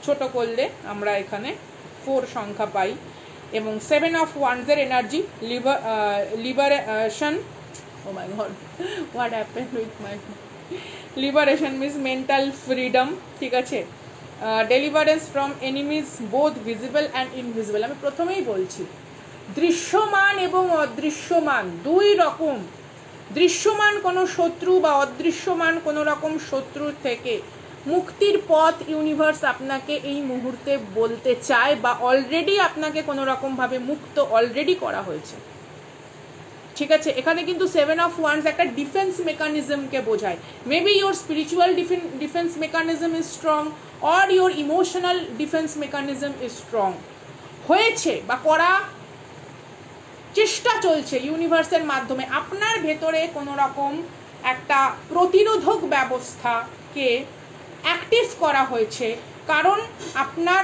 ছোট করলে আমরা এখানে 4 সংখ্যা পাই। এবং 7 অফ ওয়ান্ডসের energy, liberation, oh my god what happened with my liberation means mental freedom, ঠিক আছে। Deliverance from enemies both visible and invisible. আমি প্রথমেই বলছি দৃশ্যমান এবং অদৃশ্যমান দুই রকম। দৃশ্যমান কোনো শত্রু বা অদৃশ্যমান কোনো রকম শত্রুর থেকে মুক্তির পথ ইউনিভার্স আপনাকে এই মুহূর্তে বলতে চায়, বা অলরেডি আপনাকে কোনো রকমভাবে মুক্ত অলরেডি করা হয়েছে, ঠিক আছে। এখানে কিন্তু 7 অফ ওয়ান্ডস একটা ডিফেন্স মেকানিজমকে বোঝায়। Maybe your spiritual defence mechanism is strong, or your emotional defence mechanism is strong. হয়েছে বা করা চেষ্টা চলছে ইউনিভার্সের মাধ্যমে, আপনার ভেতরে কোনো রকম একটা প্রতিরোধক ব্যবস্থাকে অ্যাক্টিভ করা হয়েছে, কারণ আপনার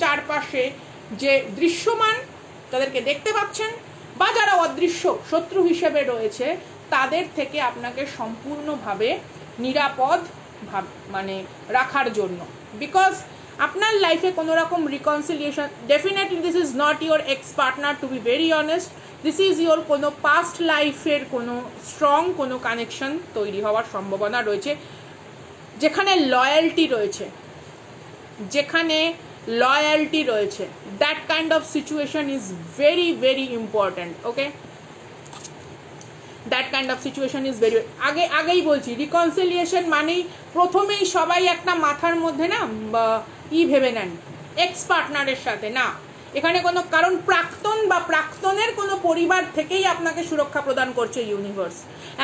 চারপাশে যে দৃশ্যমান তাদেরকে দেখতে পাচ্ছেন বা যারা অদৃশ্য শত্রু হিসেবে রয়েছে তাদের থেকে আপনাকে সম্পূর্ণভাবে নিরাপদ মানে রাখার জন্য। বিকজ আপনার লাইফে কোনো রকম reconciliation, definitely this is not your ex partner, to be very honest, this is your কোনো পাস্ট লাইফের কোনো স্ট্রং কোনো কানেকশন তৈরি হওয়ার সম্ভাবনা রয়েছে, যেখানে লয়্যালটি রয়েছে, যেখানে লয়্যালটি রয়েছে। That kind of situation is very very important, okay. That kind of situation is very, আগেই বলছি রিকনসিলিয়েশন মানেই প্রথমেই সবাই একটা মাথার মধ্যে না ভেবে নেন এক্স পার্টনারের সাথে, না, এখানে কোনো কারণ প্রাক্তন বা প্রাক্তনের কোনো পরিবার থেকেই আপনাকে সুরক্ষা প্রদান করছে ইউনিভার্স।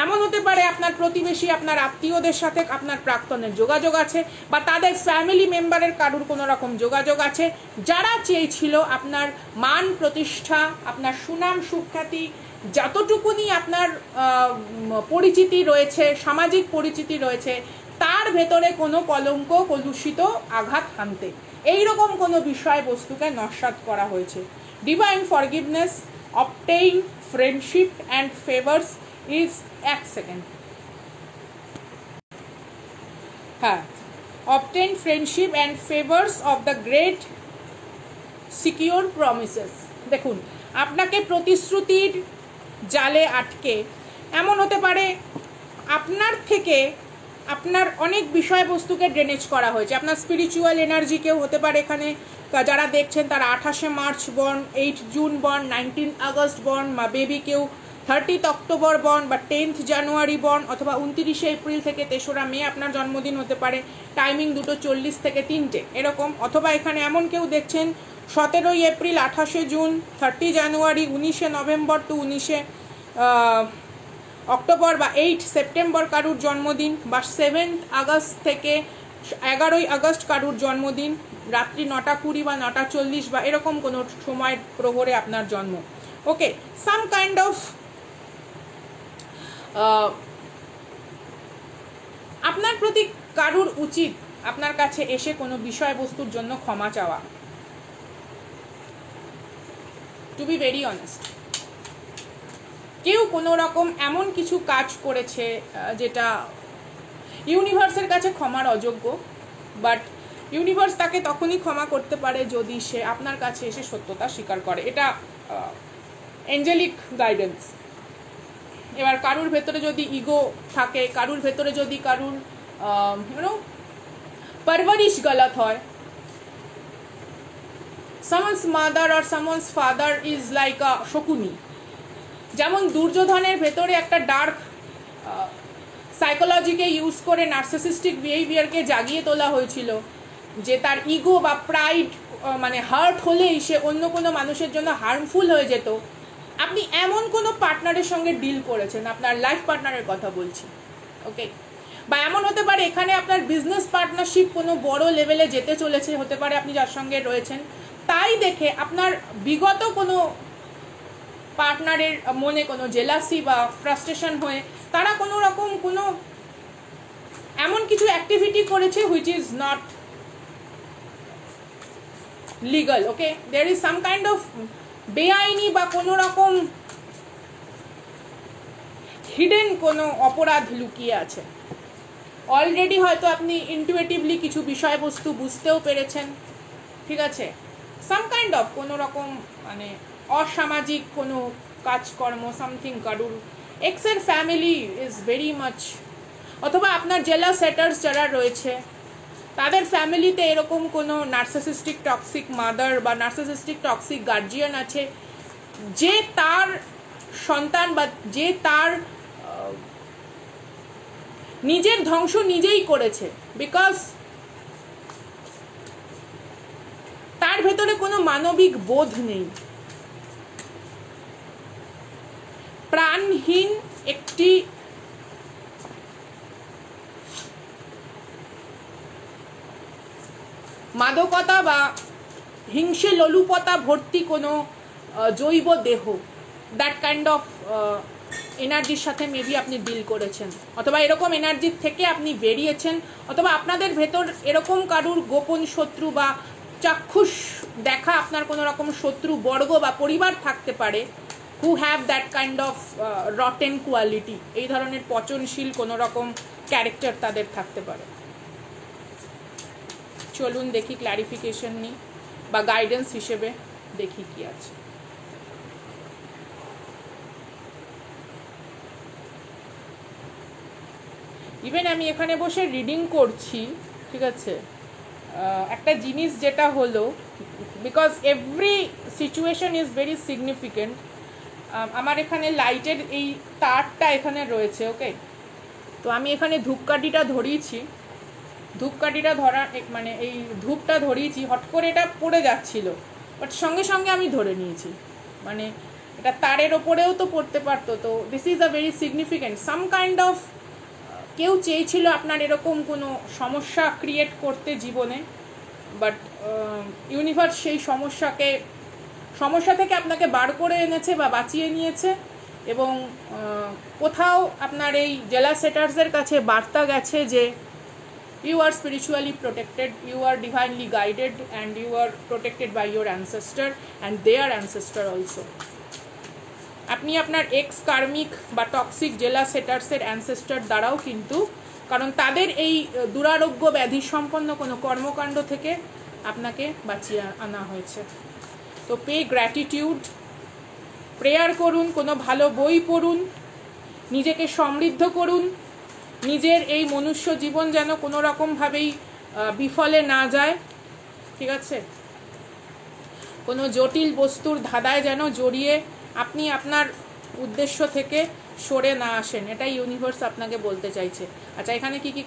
এমন হতে পারে আপনার প্রতিবেশী, আপনার আত্মীয়দের সাথে আপনার প্রাক্তনের যোগাযোগ আছে, বা তাদের ফ্যামিলি মেম্বারের কারুর কোনো রকম যোগাযোগ আছে, যারা চেয়েছিল আপনার মান প্রতিষ্ঠা, আপনার সুনাম সুখ্যাতি, যতটুকুনি আপনার পরিচিতি রয়েছে, সামাজিক পরিচিতি রয়েছে, তার ভেতরে কোনো কলঙ্ক কলুষিত আঘাত হানতে, এইরকম কোনো বিষয়বস্তুকে নস্যাৎ করা হয়েছে। Divine forgiveness, obtain friendship and favours is, এক সেকেন্ড, হ্যাঁ, obtain friendship and favours of the great secure promises. দেখুন, আপনাকে প্রতিশ্রুতির জালে আটকে এমন হতে পারে আপনার থেকে আপনার অনেক বিষয়বস্তুকে ড্রেনেজ করা হয়েছে। আপনার স্পিরিচুয়াল এনার্জি কেউ হতে পারে এখানে যারা দেখছেন তারা 28শে March born, 8 June born, 19 August born, বা বেবি কেউ 30 অক্টোবর বর্ন, বা 10 জানুয়ারি বর্ন, অথবা 29শে এপ্রিল থেকে 3রা মে আপনার জন্মদিন হতে পারে। টাইমিং 2:40 থেকে 3টে এরকম। অথবা এখানে এমন কেউ দেখছেন 17ই এপ্রিল, 28শে জুন, 30 জানুয়ারি, 19শে নভেম্বর টু 19শে অক্টোবর, বা 8 সেপ্টেম্বর কারুর জন্মদিন, বা 7 আগস্ট থেকে 11ই আগস্ট কারুর জন্মদিন, রাত্রি 9:20 বা 9:40 বা এরকম কোনো সময়ের প্রহরে আপনার জন্ম, ওকে। সাম কাইন্ড অফ আপনার প্রতি কারুর উচিত আপনার কাছে এসে কোনো বিষয়বস্তুর জন্য ক্ষমা চাওয়া, টু বি ভেরি অনেস্ট। কেউ কোনো রকম এমন কিছু কাজ করেছে যেটা ইউনিভার্সের কাছে ক্ষমার অযোগ্য, বাট ইউনিভার্স তাকে তখনই ক্ষমা করতে পারে যদি সে আপনার কাছে এসে সত্যতা স্বীকার করে। এটা অ্যাঞ্জেলিক গাইডেন্স। এবার কারুর ভেতরে যদি ইগো থাকে, কারুর ভেতরে যদি কারুর পরবরিশ গলত হয়, someone's mother or someone's father is like a Shakuni. যেমন দুর্যোধনের ভেতরে একটা ডার্ক সাইকোলজিকে ইউজ করে নার্সিসিস্টিক বিহেভিয়ারকে জাগিয়ে তোলা হয়েছিল, যে তার ইগো বা প্রাইড মানে হার্ট হলেই সে অন্য কোনো মানুষের জন্য হার্মফুল হয়ে যেত। আপনি এমন কোনো পার্টনারের সঙ্গে ডিল করেছেন, আপনার লাইফ পার্টনারের কথা বলছি, ওকে? বা এমন হতে পারে এখানে আপনার বিজনেস পার্টনারশিপ কোনো বড় লেভেলে যেতে চলেছে, হতে পারে আপনি যার সঙ্গে রয়েছেন তাই দেখে আপনার বিগত কোনো পার্টনারের মনে কোনো জেলাসি বা ফ্রাস্ট্রেশন হয়ে তারা কোনো রকম কোনো এমন কিছু অ্যাক্টিভিটি করেছে which is not legal, okay? There is some kind of বেআইনি বা কোনো রকম হিডেন কোনো অপরাধ লুকিয়ে আছে। অলরেডি হয়তো আপনি ইনটুইটিভলি কিছু বিষয়বস্তু বুঝতেও পেরেছেন, ঠিক আছে? সাম কাইন্ড অফ কোনো রকম মানে অসামাজিক কোনো কাজকর্ম সামথিং কারুর এক্সের ফ্যামিলি ইজ ভেরি মাচ, অথবা আপনার জেলা সেটার্স যারা রয়েছে তাদের ফ্যামিলিতে এরকম কোনো নার্সিসিস্টিক টক্সিক মাদার বা নার্সিসিস্টিক টক্সিক গার্জিয়ান আছে যে তার সন্তান বা যে তার নিজের ধ্বংস নিজেই করেছে, বিকজ তার ভেতরে কোনো মানবিক বোধ নেই। প্রাণহীন একটি মাদকতা বা হিংসে লোলুপতা ভর্তি কোনো জৈব দেহ, দ্যাট কাইন্ড অফ এনার্জির সাথে মেবি আপনি ডিল করেছেন, অথবা এরকম এনার্জির থেকে আপনি বেরিয়েছেন, অথবা আপনাদের ভেতর এরকম কারুর গোপন শত্রু বা চাক্ষুষ দেখা আপনার কোনো রকম শত্রু বর্গ বা পরিবার থাকতে পারে who have that kind of rotten quality, এই ধরনের পচনশীল কোনো রকম ক্যারেক্টার তাদের থাকতে পারে। চলুন দেখি ক্ল্যারিফিকেশন নিই বা গাইডেন্স হিসেবে দেখি কি আছে। ইভেন আমি এখানে বসে রিডিং করছি, ঠিক আছে? একটা জিনিস যেটা হলো, because every situation is very significant. আমার এখানে লাইটের এই তারটা এখানে রয়েছে, ওকে? তো আমি এখানে ধূপকাঠিটা ধরিয়েছি, ধূপকাঠিটা ধরা মানে এই ধূপটা ধরিয়েছি, হট করে এটা পড়ে যাচ্ছিল, বাট সঙ্গে সঙ্গে আমি ধরে নিয়েছি, মানে এটা তারের ওপরেও তো পড়তে পারতো। তো this is a very significant some kind of, কেউ চেয়েছিল আপনার এরকম কোনো সমস্যা ক্রিয়েট করতে জীবনে, বাট ইউনিভার্স সেই সমস্যা থেকে আপনাকে বার করে এনেছে বা বাঁচিয়ে নিয়েছে, এবং কোথাও আপনার এই জেলা সেটার্সের কাছে বার্তা গেছে যে you are spiritually protected, you are divinely guided and you are protected by your ancestor and their ancestor also. আপনি আপনার এক্স কার্মিক বা টক্সিক জেলা সেটার্সের অ্যানসেস্টার দ্বারাও কিন্তু, কারণ তাদের এই দুরারোগ্য ব্যাধি সম্পন্ন কোনো কর্মকাণ্ড থেকে আপনাকে বাঁচিয়ে আনা হয়েছে। তো পে গ্র্যাটিটিউড, প্রেয়ার করুন, কোনো ভালো বই পড়ুন, নিজেকে সমৃদ্ধ করুন, নিজের এই মনুষ্য জীবন যেন কোনো রকমভাবেই বিফলে না যায়, ঠিক আছে? কোনো জটিল বস্তুর ধাঁধায় যেন জড়িয়ে আপনি আপনার উদ্দেশ্য থেকে সরে না আসেন, এটাই ইউনিভার্স আপনাকে বলতে চাইছে। আচ্ছা, এখানে কি কি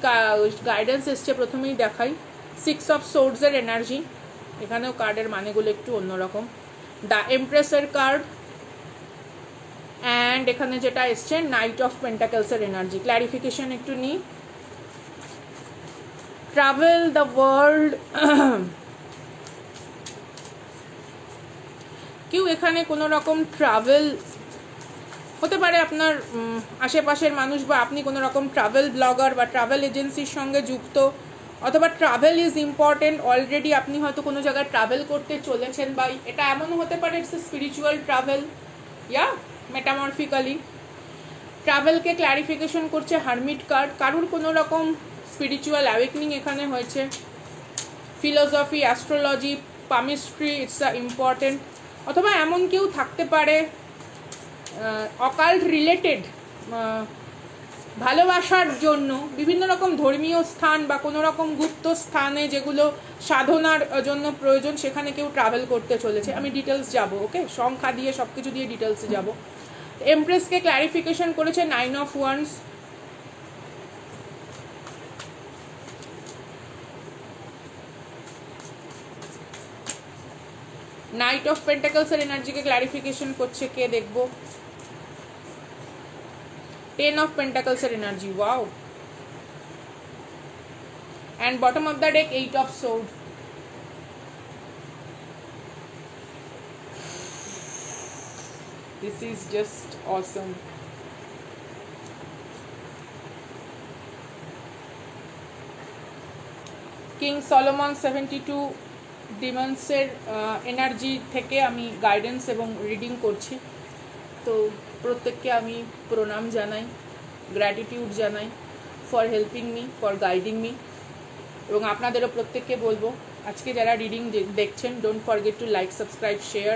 গাইডেন্স এসছে প্রথমেই দেখাই। 6 অফ সোর্ডসের এনার্জি, এখানেও কার্ডের মানেগুলো একটু অন্যরকম। দ্য এমপ্রেসের কার্ড, অ্যান্ড এখানে যেটা এসছে নাইট অফ পেন্টাকেলসের এনার্জি। ক্ল্যারিফিকেশন একটু নিই। ট্রাভেল দ্য ওয়ার্ল্ড, কেউ এখানে কোনো রকম ট্রাভেল হতে পারে আপনার আশেপাশের মানুষ বা আপনি কোনো রকম ট্রাভেল ব্লগার বা ট্রাভেল এজেন্সির সঙ্গে যুক্ত, অথবা ট্রাভেল ইজ ইম্পর্টেন্ট, অলরেডি আপনি হয়তো কোনো জায়গায় ট্রাভেল করতে চলেছেন, বা এটা এমনও হতে পারে it's a spiritual travel, yeah metamorphically. ট্রাভেলকে ক্ল্যারিফিকেশন করছে হারমিট কার্ড, কারুর কোনো রকম স্পিরিচুয়াল অ্যাওয়েকনিং এখানে হয়েছে। Philosophy, astrology, palmistry it's a important, অথবা এমন কেউ থাকতে পারে অকাল্ট রিলেটেড, ভালোবাসার জন্য বিভিন্ন রকম ধর্মীয় স্থান বা কোনো রকম গুপ্ত স্থানে যেগুলো সাধনার জন্য প্রয়োজন, সেখানে কেউ ট্রাভেল করতে চলেছে। আমি ডিটেলস যাব, ওকে, সংখ্যা দিয়ে সব কিছু দিয়ে ডিটেলসে যাব। এমপ্রেসকে ক্ল্যারিফিকেশন করেছে 9 of Wands, নাইট অফ পেন্টাকলসের এনার্জিকে ক্ল্যারিফিকেশন করছে কে দেখবো। 10 of Pentacles energy, wow. And bottom of the deck 8 of Swords. This is just awesome. King Solomon 72 Demons এর এনার্জি থেকে আমি গাইডেন্স এবং রিডিং করছি। তো প্রত্যেককে আমি প্রণাম জানাই, গ্র্যাটিটিউড জানাই for helping me, for guiding me. এবং আপনাদেরও প্রত্যেককে বলবো, আজকে যারা রিডিং দেখছেন, don't forget to like, subscribe, share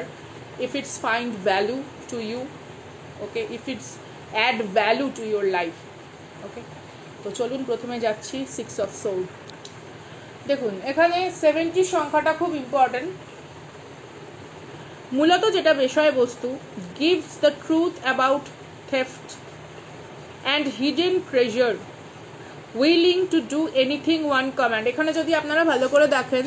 if it's find value to you, okay, if it's add value to your life, okay. তো চলুন প্রথমে যাচ্ছি 6 of Swords। দেখুন এখানে 70 সংখ্যাটা খুব ইম্পর্টেন্ট। মূলত যেটা বিষয়বস্তু, gives the truth about theft and hidden treasure, willing to do anything one command। এখানে যদি আপনারা ভালো করে দেখেন,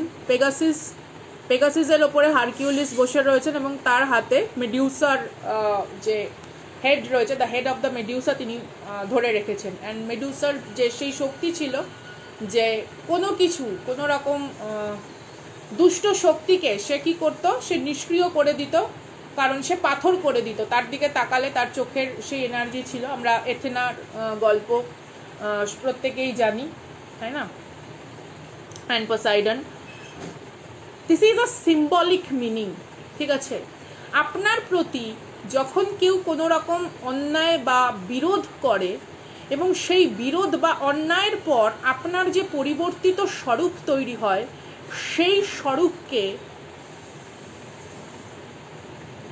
পেগাসিসের ওপরে হারকিউলিস বসে রয়েছেন এবং তার হাতে মেডিউসার যে হেড রয়েছে, দ্য হেড অফ দ্য মেডিউসা তিনি ধরে রেখেছেন। অ্যান্ড মেডিউসার যে সেই শক্তি ছিল যে কোনো কিছু, কোনো রকম দুষ্ট শক্তিকে সে কি করত, সে নিষ্ক্রিয় করে দিত, কারণ সে পাথর করে দিত। তার দিকে তাকালে তার চোখের সেই এনার্জি ছিল। আমরা এথেনার গল্প প্রত্যেকেই জানি, তাই না, and Poseidon. This is a symbolic meaning, ঠিক আছে। আপনার প্রতি যখন কেউ কোনো রকম অন্যায় বা বিরোধ করে এবং সেই বিরোধ বা অন্যায়ের পর আপনার যে পরিবর্তিত স্বরূপ তৈরি হয়, সেই স্বরূপকে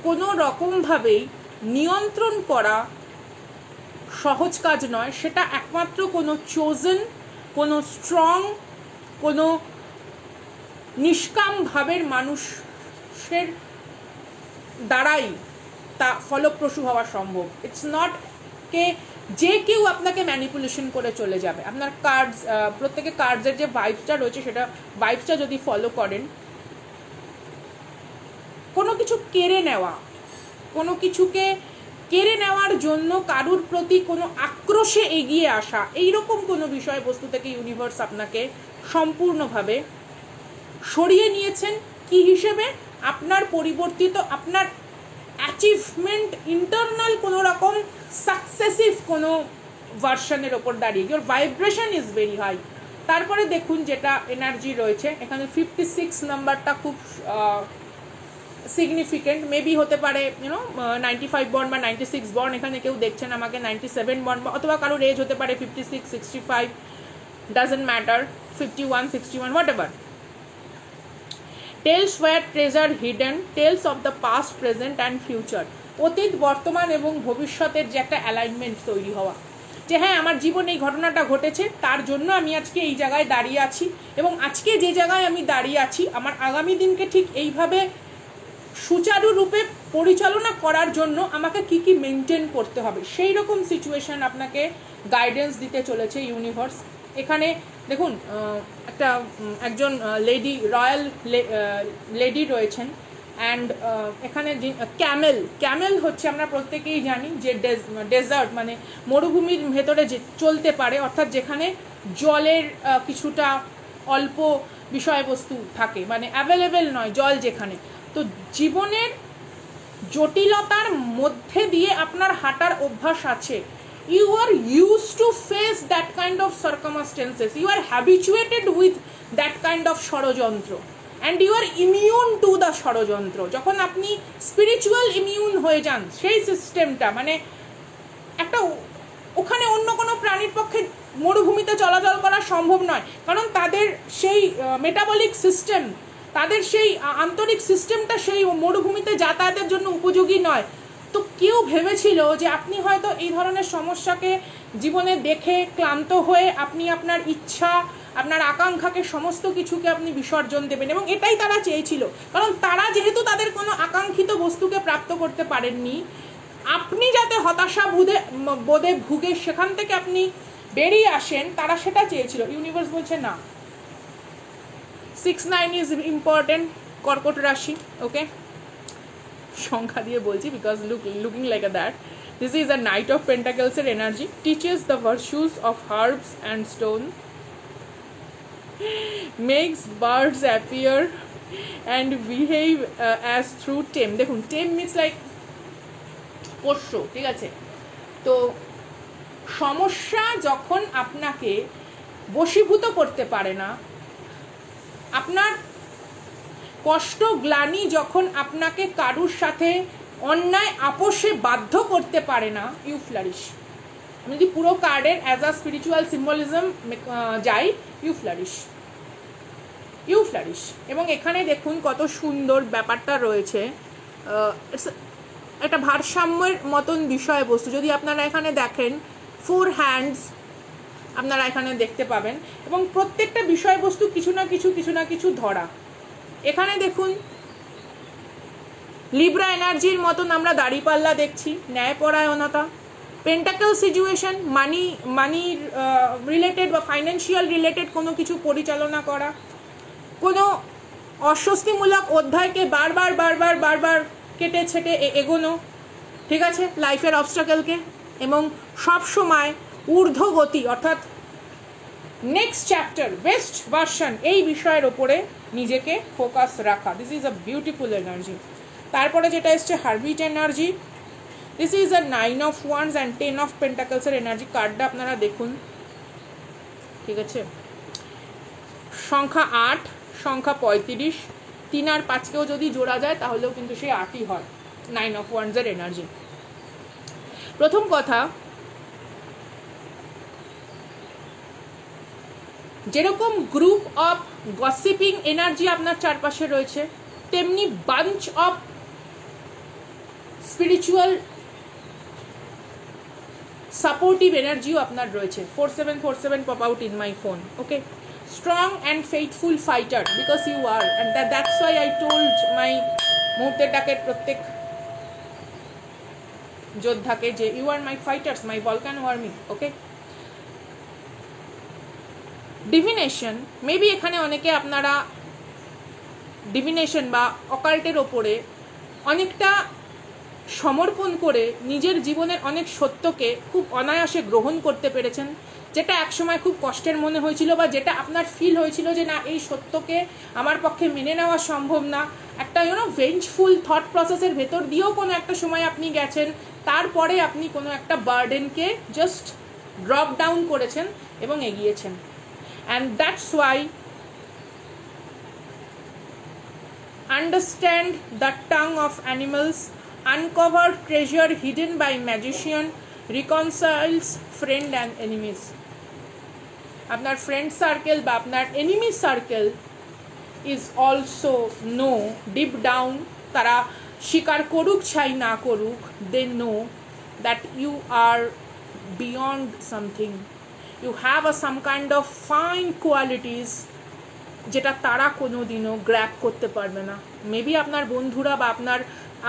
কোনো রকমভাবেই নিয়ন্ত্রণ করা সহজ কাজ নয়। সেটা একমাত্র কোনো চোজেন, কোনো স্ট্রং, কোনো নিষ্কাম ভাবের মানুষের দ্বারাই তা ফলপ্রসূ হওয়া সম্ভব। ইটস নট কে যে কেউ আপনাকে ম্যানিপুলেশন করে চলে যাবে। আপনার কার্ডস, প্রত্যেকে কার্ডসের যে ভাইবসটা রয়েছে, সেটা ভাইবসটা যদি ফলো করেন, কোনো কিছু কেড়ে নেওয়া, কোনো কিছুকে কেড়ে নেওয়ার জন্য কারুর প্রতি কোনো আক্রোশে এগিয়ে আসা, এইরকম কোনো বিষয়বস্তু থেকে ইউনিভার্স আপনাকে সম্পূর্ণভাবে সরিয়ে নিয়েছেন। কি হিসেবে? আপনার পরিবর্তিত, আপনার অ্যাচিভমেন্ট, ইন্টারনাল কোনো রকম সাকসেসিভ কোনো ভার্সনের ওপর দাঁড়িয়ে, your vibration is very high. তারপরে দেখুন যেটা এনার্জি রয়েছে এখানে, 56 নাম্বারটা খুব সিগনিফিকেন্ট। মেবি হতে পারে 95 বর্ন বা 96 বর্ন, এখানে কেউ দেখছেন আমাকে 97 বর্ন, অথবা কারোর এজ হতে পারে 56, 65, doesn't matter, 51, 61, whatever. Tales where treasure hidden, tales of the past, present and future. অতীত, বর্তমান এবং ভবিষ্যতের যে একটা অ্যালাইনমেন্ট তৈরি হওয়া, যে হ্যাঁ আমার জীবনে এই ঘটনাটা ঘটেছে, তার জন্য আমি আজকে এই জায়গায় দাঁড়িয়ে আছি, এবং আজকে যে জায়গায় আমি দাঁড়িয়ে আছি আমার আগামী দিনকে ঠিক এইভাবে সুচারুরূপে পরিচালনা করার জন্য আমাকে কি কি মেনটেন করতে হবে, সেই রকম সিচুয়েশন আপনাকে গাইডেন্স দিতে চলেছে ইউনিভার্স। এখানে দেখুন একজন লেডি, রয়্যাল লেডি রয়েছেন, অ্যান্ড এখানে ক্যামেল হচ্ছে, আমরা প্রত্যেকেই জানি যে ডেজার্ট মানে মরুভূমির ভেতরে যে চলতে পারে, অর্থাৎ যেখানে জলের কিছুটা অল্প বিষয়বস্তু থাকে, মানে অ্যাভেলেবেল নয় জল যেখানে। তো জীবনের জটিলতার মধ্যে দিয়ে আপনার হাঁটার অভ্যাস আছে, you are used to face that kind of circumstances, you are habituated with that kind of ষড়যন্ত্র, and you are immune to the ষড়যন্ত্র। যখন আপনি স্পিরিচুয়াল ইমিউন হয়ে যান, সেই সিস্টেমটা মানে একটা, ওখানে অন্য কোনো প্রাণীর পক্ষে মরুভূমিতে চলাচল করা সম্ভব নয়, কারণ তাদের সেই মেটাবলিক সিস্টেম, তাদের সেই আন্তরিক সিস্টেমটা সেই মরুভূমিতে যাতায়াতের জন্য উপযোগী নয়। তো কেউ ভেবেছিল যে আপনি হয়তো এই ধরনের সমস্যাকে জীবনে দেখে ক্লান্ত হয়ে আপনি আপনার ইচ্ছা, আপনার আকাঙ্ক্ষাকে, সমস্ত কিছুকে আপনি বিসর্জন দেবেন, এবং এটাই তারা চেয়েছিল। কারণ তারা যেহেতু তাদের কোনো আকাঙ্ক্ষিত বস্তুকে প্রাপ্ত করতে পারেননি, আপনি যাতে হতাশা বোধে ভুগে সেখান থেকে আপনি বেরিয়ে আসেন, তারা সেটা চেয়েছিল। ইউনিভার্স বলছে না, 6-9 ইজ ইম্পর্টেন্ট, কর্কট রাশি, ওকে, সংখ্যা দিয়ে বলছি because looking like a that. This is a knight of পেন্টাকেলসের energy, teaches the virtues of herbs and stone, makes birds appear and behave as through tame. দেখুন, টেম মিনস লাইক পোষ্য, ঠিক আছে? তো সমস্যা যখন আপনাকে বশীভূত করতে পারে না, আপনার কষ্ট গ্লানি যখন আপনাকে কারুর সাথে অন্যায় আপোষে বাধ্য করতে পারে না, ইউ ফ্লারিশ। আমি যদি পুরো কার্ডের অ্যাজ আ স্পিরিচুয়াল সিম্বলিজম যাই, ইউ ফ্লারিশ, ইউ ফ্লারিশ। এবং এখানে দেখুন কত সুন্দর ব্যাপারটা রয়েছে, একটা ভারসাম্যের মতন বিষয়বস্তু। যদি আপনারা এখানে দেখেন 4 হ্যান্ডস আপনারা এখানে দেখতে পাবেন, এবং প্রত্যেকটা বিষয়বস্তু কিছু না কিছু ধরা। এখানে দেখুন লিব্রা এনার্জির মতন আমরা দাড়িপাল্লা দেখছি, ন্যায়পরায়ণতা, পেন্টাকেল সিচুয়েশন, মানির রিলেটেড বা ফাইন্যান্সিয়াল রিলেটেড কোনো কিছু পরিচালনা করা, কোনো অস্বস্তিমূলক অধ্যায়কে বারবার কেটে ছেটে এগোনো, ঠিক আছে, লাইফের অবস্ট্রাকেলকে, এবং সব সময় ঊর্ধ্বগতি অর্থাৎ নেক্সট চ্যাপ্টার, বেস্ট ভার্সন, এই বিষয়ের ওপরে নিজেকে ফোকাস রাখা। This is a beautiful energy. তারপরে যেটা এসছে হারবিট energy, this is a 9 of wands and 10 of পেন্টাকেলসের এনার্জি। কার্ডটা আপনারা দেখুন, ঠিক আছে, সংখ্যা 8, সংখ্যা 35, 3 আর 5কেও যদি জোড়া যায় তাহলেও কিন্তু সেই 8ই হয়, 9 অফ ওয়ান্ডসের এনার্জি। প্রথম কথা, যেরকম গ্রুপ অফ গসিপিং এনার্জি আপনার চারপাশে রয়েছে, তেমনি বাঞ্চ অফ স্পিরিচুয়াল সাপোর্টিভ এনার্জিও আপনার রয়েছে। 4747 pop out in my phone, okay. Strong and faithful fighter, because you are, and that's why I told my মুহূর্তের ডাকের প্রত্যেক যোদ্ধাকে যে you are my fighters, my volcano army, okay. Divination, maybe এখানে অনেকে আপনারা ডিভিনেশন বা অকাল্টের ওপরে অনেকটা সমর্পণ করে নিজের জীবনের অনেক সত্যকে খুব অনায়াসে গ্রহণ করতে পেরেছেন, যেটা একসময় খুব কষ্টের মনে হয়েছিল, বা যেটা আপনার ফিল হয়েছিল যে না, এই সত্যকে আমার পক্ষে মেনে নেওয়া সম্ভব না। একটা ভেঞ্জফুল থট প্রসেসের ভেতর দিয়েও কোনো একটা সময় আপনি গেছেন, তারপরে আপনি কোনো একটা বার্ডেনকে জাস্ট ড্রপ ডাউন করেছেন এবং এগিয়েছেন। And that's why understand the tongue of animals, uncover treasure hidden by magician, reconciles friend and enemies. আপনার ফ্রেন্ড সার্কেল বা আপনার enemy circle is also know deep down, তারা স্বীকার করুক চাই না করুক, they know that you are beyond something, you have some kind of fine qualities যেটা তারা কোনো দিনও গ্র্যাব করতে পারবে না। মেবি আপনার বন্ধুরা বা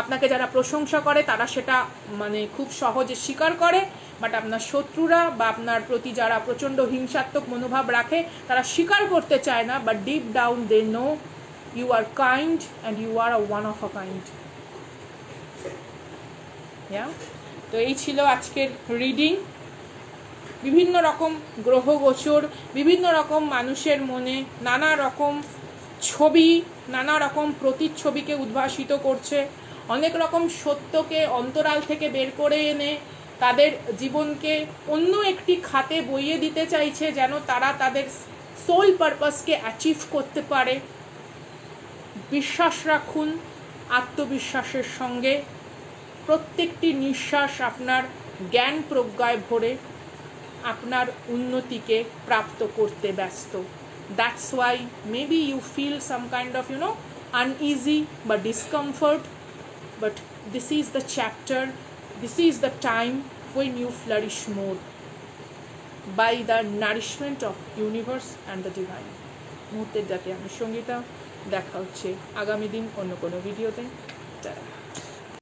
আপনাকে যারা প্রশংসা করে তারা সেটা মানে খুব সহজে স্বীকার করে, বাট আপনার শত্রুরা বা আপনার প্রতি যারা প্রচণ্ড হিংসাত্মক মনোভাব রাখে তারা স্বীকার করতে চায় না, but deep down they know you are kind and you are a one of a kind. তো এই ছিল আজকের রিডিং। বিভিন্ন রকম গ্রহগোচর, বিভিন্ন রকম মানুষের মনে নানা রকম ছবি, নানা রকম প্রতিচ্ছবিকে উদ্ভাসিত করছে। অনেক রকম সত্যকে অন্তরাল থেকে বের করে এনে তাদের জীবনকে অন্য একটি খাতে বইয়ে দিতে চাইছে, যেন তারা তাদের সোল পারপাসকে অ্যাচিভ করতে পারে। বিশ্বাস রাখুন, আত্মবিশ্বাসের সঙ্গে প্রত্যেকটি নিঃশ্বাস আপনার জ্ঞান প্রজ্ঞায় ভরে আপনার উন্নতিকে প্রাপ্ত করতে ব্যস্ত। That's why maybe you feel some kind of uneasy বা discomfort, but this is the chapter, this is the time when you flourish more by the nourishment of universe and the divine. মুহূর্তের ডাকে আমি সঙ্গীতা। দেখা হচ্ছে আগামী দিন অন্য কোনো ভিডিওতে।